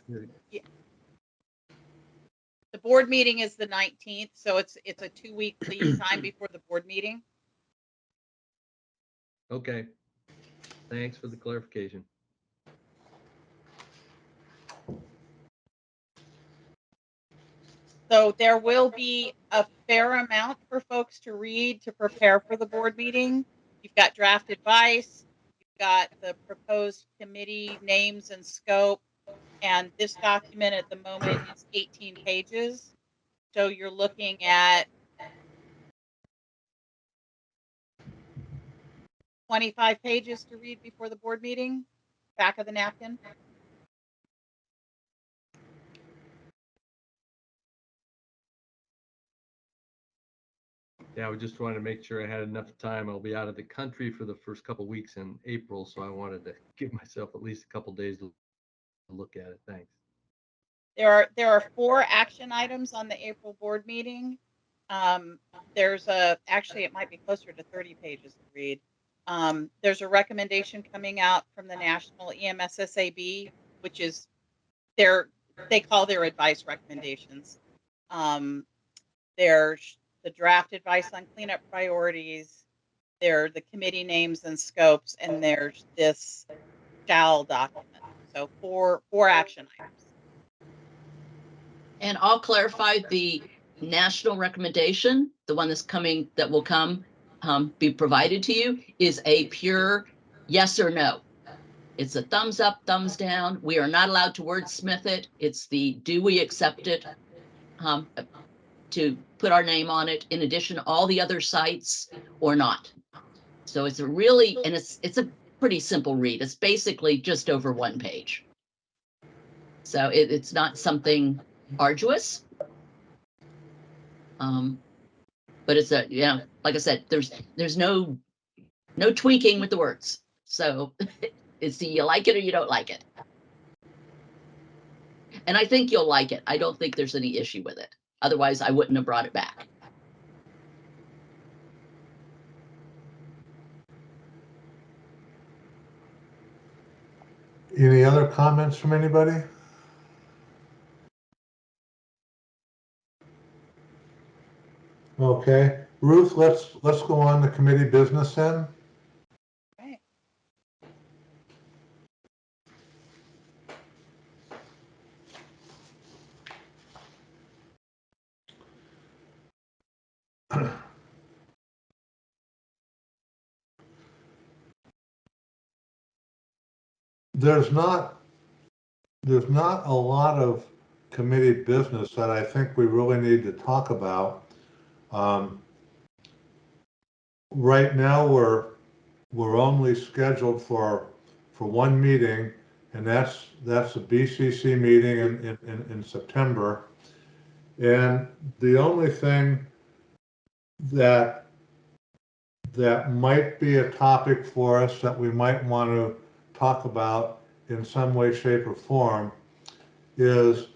board meeting is the 19th, so it's a 2-week lead time before the board meeting. Okay, thanks for the clarification. So there will be a fair amount for folks to read to prepare for the board meeting. You've got draft advice, you've got the proposed committee names and scope, and this document at the moment is 18 pages. So you're looking at 25 pages to read before the board meeting, back of the napkin. Yeah, I just wanted to make sure I had enough time. I'll be out of the country for the first couple weeks in April, so I wanted to give myself at least a couple days to look at it. Thanks. There are 4 action items on the April board meeting. Actually, it might be closer to 30 pages to read. There's a recommendation coming out from the National EMSSAB, which is they call their advice recommendations. There's the draft advice on cleanup priorities. There are the committee names and scopes, and there's this shall document. So four action items. And I'll clarify the national recommendation, the one that will come, be provided to you, is a pure yes or no. It's a thumbs up, thumbs down. We are not allowed to wordsmith it. It's the do we accept it, to put our name on it, in addition to all the other sites or not. So it's it's a pretty simple read. It's basically just over 1 page. So it's not something arduous. But it's like I said, there's no tweaking with the words. So it's you like it or you don't like it. And I think you'll like it. I don't think there's any issue with it. Otherwise, I wouldn't have brought it back. Any other comments from anybody? Okay, Ruth, let's go on to committee business then. Okay. There's not a lot of committee business that I think we really need to talk about. Right now, we're only scheduled for 1 meeting, and that's a BCC meeting in September. And the only thing that might be a topic for us that we might want to talk about in some way, shape, or form is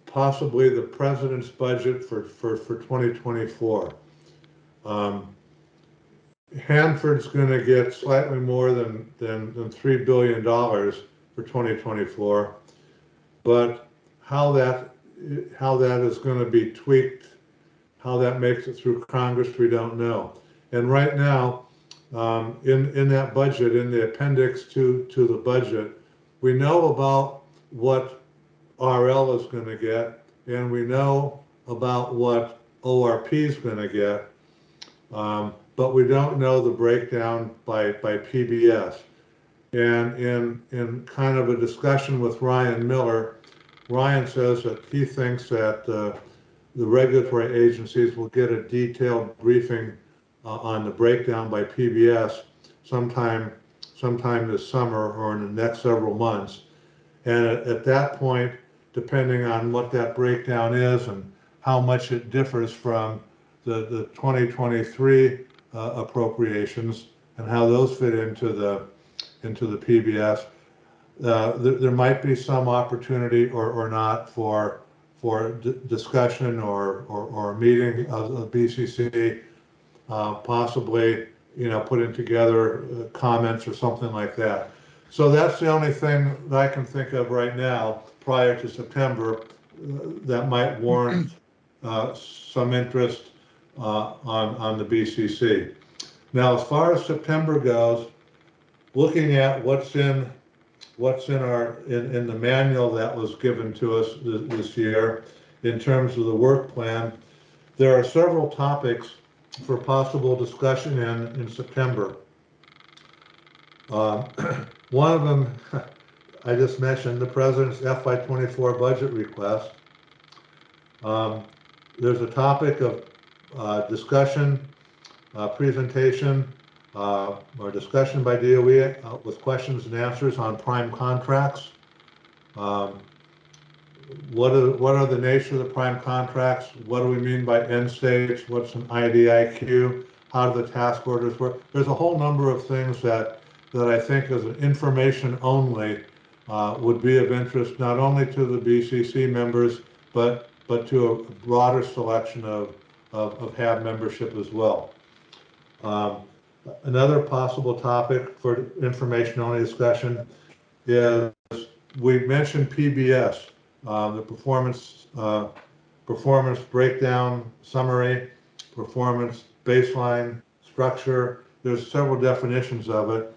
possibly the president's budget for 2024. Hanford's going to get slightly more than $3 billion for 2024, but how that is going to be tweaked, how that makes it through Congress, we don't know. And right now, in that budget, in the appendix to the budget, we know about what RL is going to get, and we know about what ORP is going to get, but we don't know the breakdown by PBS. And in kind of a discussion with Ryan Miller, Ryan says that he thinks that the regulatory agencies will get a detailed briefing on the breakdown by PBS sometime this summer or in the next several months. And at that point, depending on what that breakdown is and how much it differs from the 2023 appropriations and how those fit into the PBS, there might be some opportunity or not for discussion or a meeting of BCC, possibly putting together comments or something like that. So that's the only thing that I can think of right now prior to September that might warrant some interest on the BCC. Now, as far as September goes, looking at what's in the manual that was given to us this year in terms of the work plan, there are several topics for possible discussion in September. One of them, I just mentioned, the president's FY24 budget request. There's a topic of discussion, presentation, or discussion by DOE with questions and answers on prime contracts. what are the nature of the prime contracts? What do we mean by end stage? What's an IDIQ? How do the task orders work? There's a whole number of things that I think as an information only would be of interest not only to the BCC members, but to a broader selection of HAB membership as well. Another possible topic for information only discussion is we mentioned PBS, the performance breakdown summary, performance baseline structure. There's several definitions of it,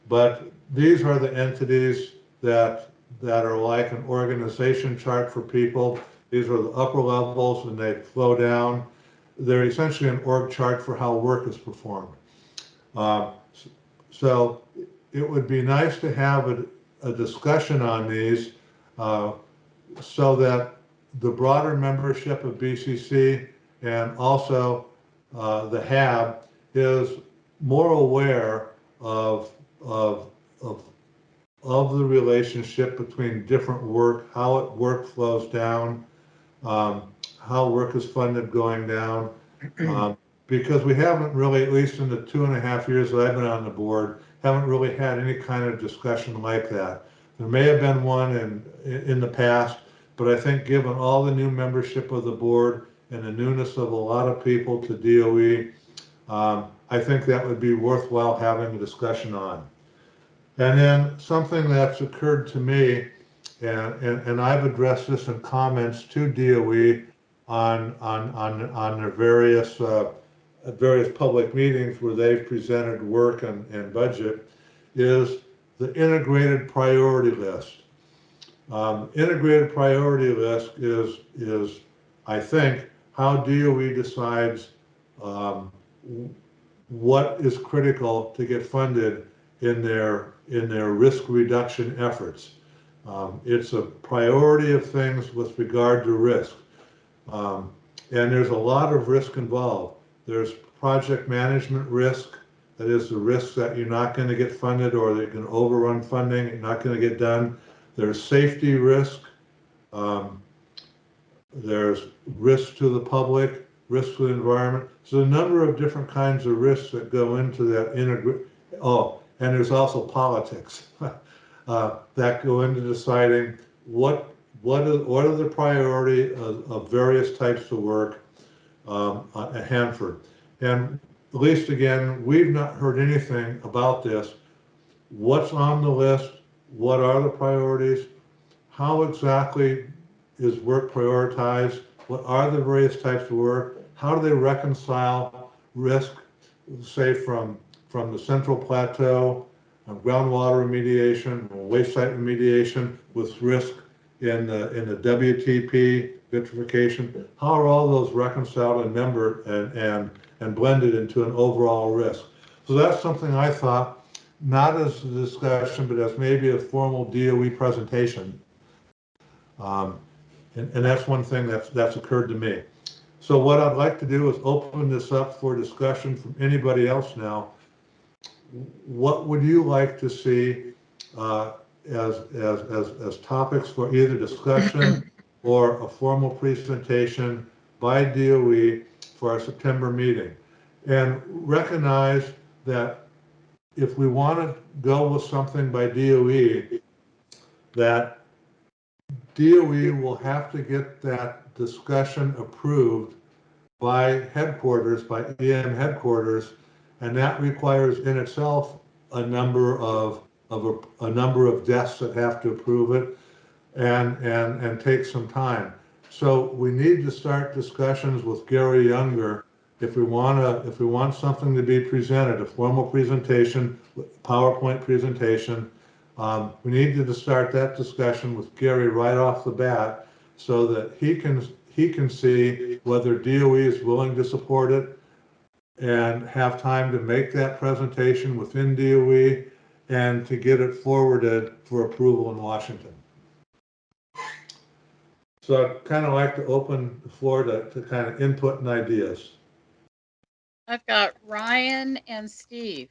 but these are the entities that are like an organization chart for people. These are the upper levels and they flow down. They're essentially an org chart for how work is performed. So it would be nice to have a discussion on these so that the broader membership of BCC and also the HAB is more aware of the relationship between different work, how work flows down, how work is funded going down. Because we haven't really, at least in the 2.5 years that I've been on the board, haven't really had any kind of discussion like that. There may have been one in the past, but I think given all the new membership of the board and the newness of a lot of people to DOE, I think that would be worthwhile having a discussion on. And then something that's occurred to me, and I've addressed this in comments to DOE on their various public meetings where they've presented work and budget, is the integrated priority list. Integrated priority list is I think how DOE decides what is critical to get funded in their risk reduction efforts. It's a priority of things with regard to risk. And there's a lot of risk involved. There's project management risk, that is the risk that you're not going to get funded or that you're going to overrun funding, you're not going to get done. There's safety risk. There's risk to the public, risk to the environment. So a number of different kinds of risks that go into that Oh, and there's also politics that go into deciding what are the priority of various types of work at Hanford. And at least again, we've not heard anything about this. What's on the list? What are the priorities? How exactly is work prioritized? What are the various types of work? How do they reconcile risk, say from the Central Plateau, groundwater remediation, waste site remediation, with risk in the WTP vitrification? How are all those reconciled and numbered and blended into an overall risk? So that's something I thought, not as a discussion, but as maybe a formal DOE presentation. And that's one thing that's occurred to me. So what I'd like to do is open this up for discussion from anybody else now. What would you like to see as topics for either discussion or a formal presentation by DOE for our September meeting? And recognize that if we want to go with something by DOE, that DOE will have to get that discussion approved by headquarters, by EM headquarters, and that requires in itself a number of desks that have to approve it and take some time. So we need to start discussions with Gary Younger if we want something to be presented, a formal presentation, PowerPoint presentation. We need to start that discussion with Gary right off the bat so that he can see whether DOE is willing to support it and have time to make that presentation within DOE and to get it forwarded for approval in Washington. So I'd kind of like to open the floor to kind of input and ideas. I've got Ryan and Steve.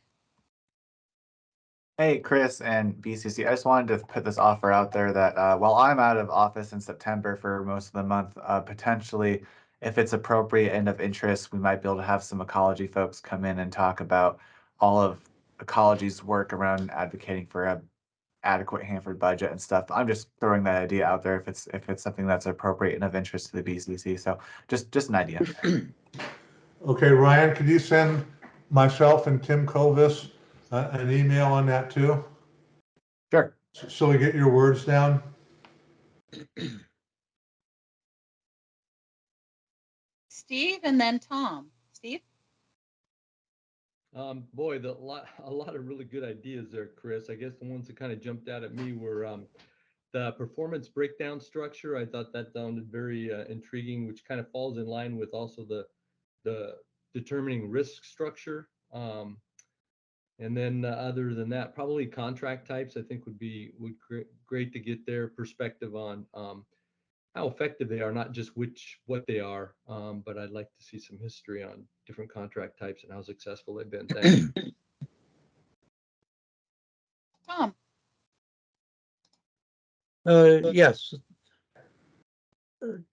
Hey, Chris and BCC. I just wanted to put this offer out there that while I'm out of office in September for most of the month, potentially, if it's appropriate and of interest, we might be able to have some ecology folks come in and talk about all of ecology's work around advocating for a adequate Hanford budget and stuff. I'm just throwing that idea out there if it's something that's appropriate and of interest to the BCC. So just an idea. Okay, Ryan, could you send myself and Tim Kovis an email on that too? Sure. So we get your words down? Steve and then Tom. Steve? Boy, a lot of really good ideas there, Chris. I guess the ones that kind of jumped out at me were the performance breakdown structure. I thought that sounded very intriguing, which kind of falls in line with also the determining risk structure. And then other than that, probably contract types, I think would great to get their perspective on how effective they are, not just what they are, but I'd like to see some history on different contract types and how successful they've been. Thanks. Tom? Yes.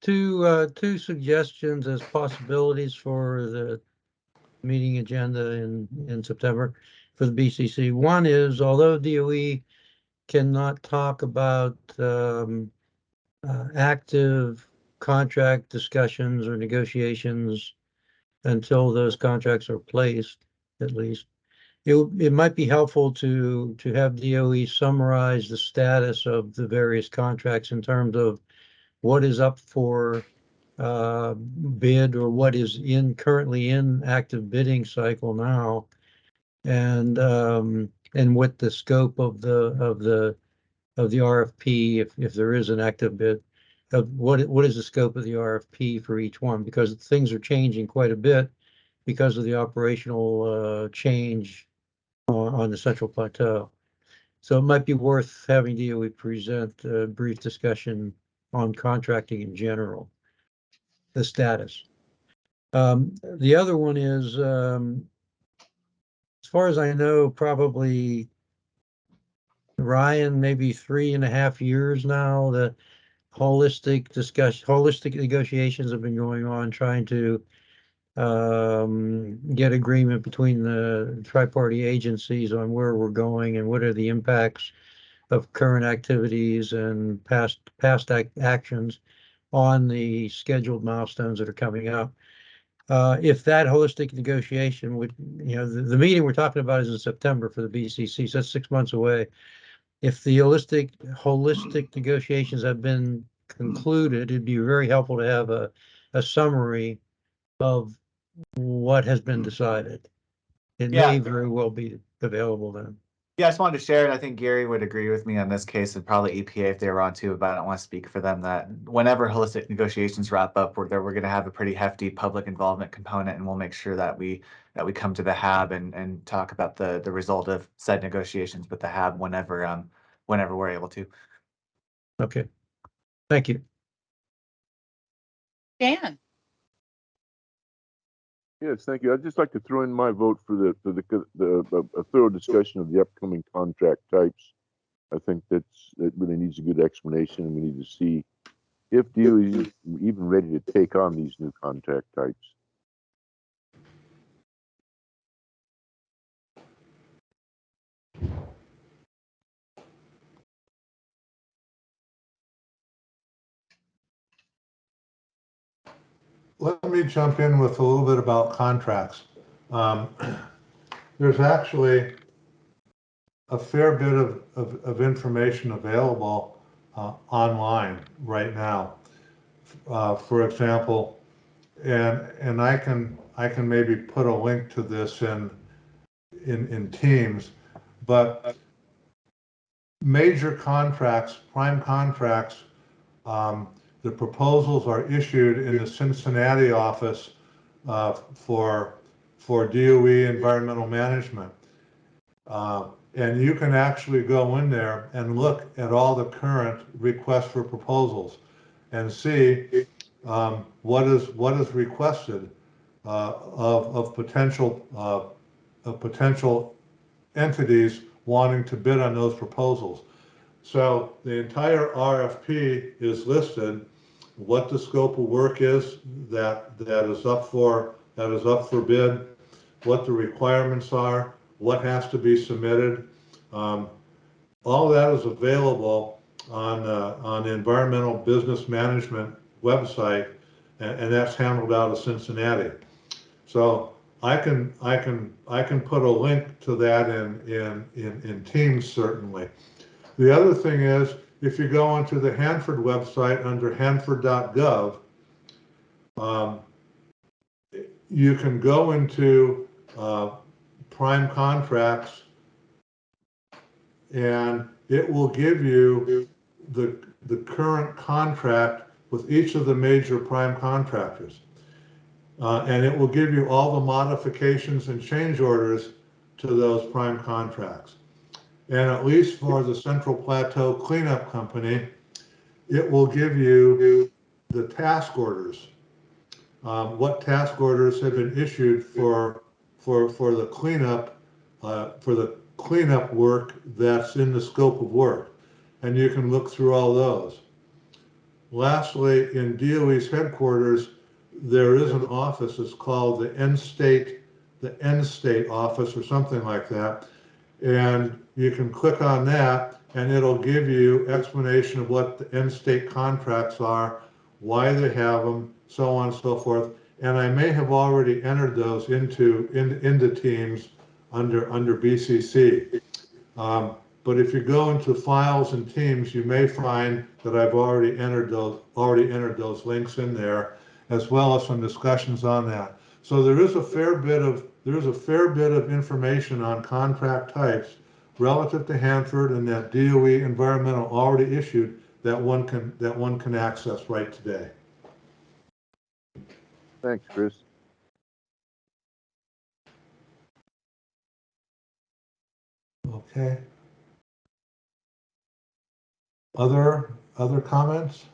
Two suggestions as possibilities for the meeting agenda in September for the BCC. One is, although DOE cannot talk about active contract discussions or negotiations until those contracts are placed, at least, it might be helpful to have DOE summarize the status of the various contracts in terms of what is up for bid or what is currently in active bidding cycle now, and what the scope of the RFP, if there is an active bid, of what is the scope of the RFP for each one, because things are changing quite a bit because of the operational change on the Central Plateau. So it might be worth having DOE present a brief discussion on contracting in general, the status. The other one is, as far as I know, probably Ryan, maybe 3.5 years now, the holistic negotiations have been going on, trying to get agreement between the tri-party agencies on where we're going and what are the impacts of current activities and past actions on the scheduled milestones that are coming up. If that holistic negotiation would, the meeting we're talking about is in September for the BCC, so that's 6 months away. If the holistic negotiations have been concluded, it'd be very helpful to have a summary of what has been decided. It may very well be available then. Yeah, I just wanted to share it. I think Gary would agree with me on this case, and probably EPA if they were on too, but I don't want to speak for them, that whenever holistic negotiations wrap up, we're going to have a pretty hefty public involvement component, and we'll make sure that we come to the HAB and talk about the result of said negotiations with the HAB whenever we're able to. Okay, thank you. Dan? Yes, thank you. I'd just like to throw in my vote for a thorough discussion of the upcoming contract types. I think that really needs a good explanation, and we need to see if DOE is even ready to take on these new contract types. Let me jump in with a little bit about contracts. There's actually a fair bit of information available online right now. For example, and I can maybe put a link to this in Teams, but major contracts, prime contracts, the proposals are issued in the Cincinnati office for DOE environmental management. And you can actually go in there and look at all the current requests for proposals and see what is requested of potential entities wanting to bid on those proposals. So the entire RFP is listed, what the scope of work is that is up for bid, what the requirements are, what has to be submitted. All that is available on the Environmental Business Management website, and that's handled out of Cincinnati. So I can put a link to that in Teams certainly. The other thing is, if you go onto the Hanford website under hanford.gov, you can go into prime contracts, and it will give you the current contract with each of the major prime contractors. And it will give you all the modifications and change orders to those prime contracts. And at least for the Central Plateau Cleanup Company, it will give you the task orders. What task orders have been issued for the cleanup work that's in the scope of work, and you can look through all those. Lastly, in DOE's headquarters, there is an office. It's called the End State office or something like that, and you can click on that, and it'll give you explanation of what the end state contracts are, why they have them, so on and so forth. And I may have already entered those into Teams under BCC. But if you go into files and Teams, you may find that I've already entered those links in there, as well as some discussions on that. So there is a fair bit of information on contract types relative to Hanford and that DOE environmental already issued that one can access right today. Thanks, Chris. Okay. Other comments?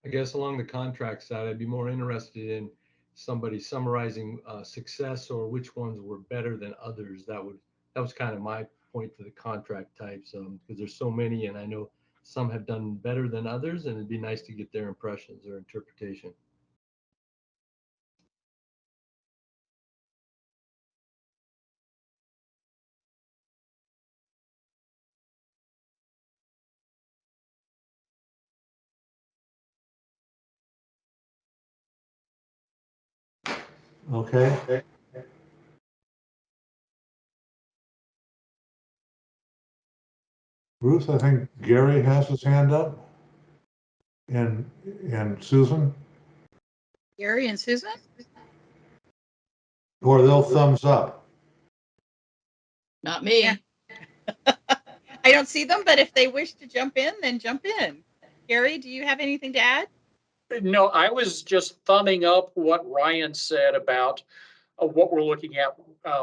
I guess along the contract side, I'd be more interested in somebody summarizing success or which ones were better than others. That was kind of my point to the contract types, because there's so many, and I know some have done better than others, and it'd be nice to get their impressions or interpretation. Okay. Ruth, I think Gary has his hand up. And Susan? Gary and Susan? Or they'll thumbs up. Not me. Yeah. I don't see them, but if they wish to jump in, then jump in. Gary, do you have anything to add? No, I was just thumbing up what Ryan said about what we're looking at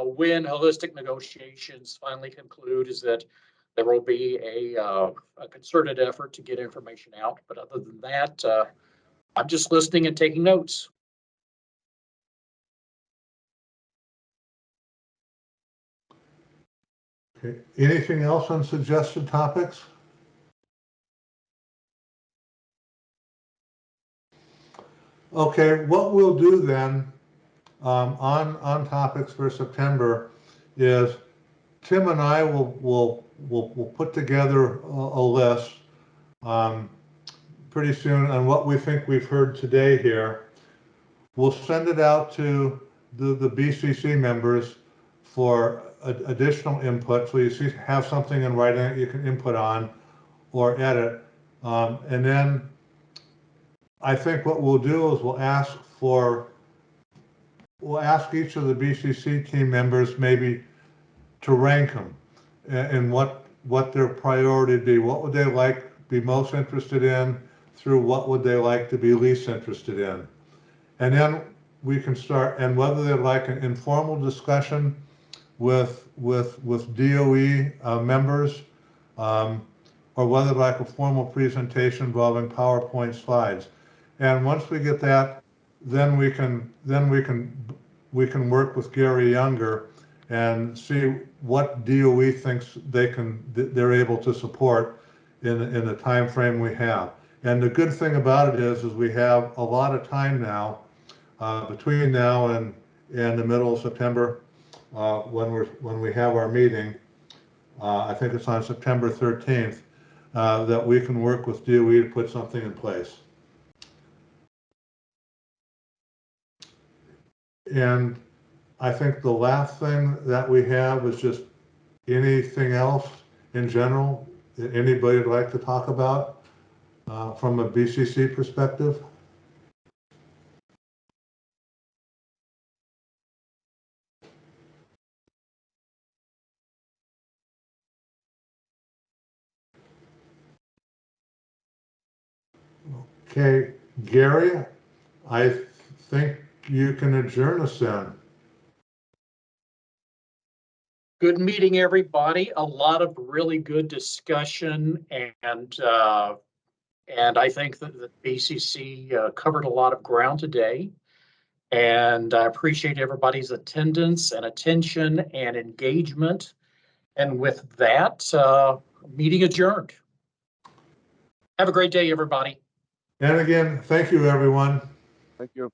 when holistic negotiations finally conclude, is that there will be a concerted effort to get information out. But other than that, I'm just listening and taking notes. Okay. Anything else on suggested topics? Okay, what we'll do then on topics for September is Tim and I will put together a list pretty soon on what we think we've heard today here. We'll send it out to the BCC members for additional input, so you have something in writing that you can input on or edit. And then I think what we'll do is we'll ask each of the BCC team members maybe to rank them and what their priority would be. What would they be most interested in, through what would they like to be least interested in. And then we can start, and whether they'd like an informal discussion with DOE members, or whether they'd like a formal presentation involving PowerPoint slides. And once we get that, then we can work with Gary Younger and see what DOE thinks they're able to support in the time frame we have. And the good thing about it is we have a lot of time now between now and the middle of September when we have our meeting. I think it's on September 13th that we can work with DOE to put something in place. And I think the last thing that we have is just anything else in general that anybody would like to talk about from a BCC perspective. Okay, Gary, I think you can adjourn us then. Good meeting, everybody. A lot of really good discussion, and I think that the BCC covered a lot of ground today. And I appreciate everybody's attendance and attention and engagement. And with that, meeting adjourned. Have a great day, everybody. And again, thank you, everyone. Thank you.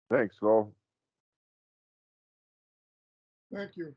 Thanks, all. Thank you.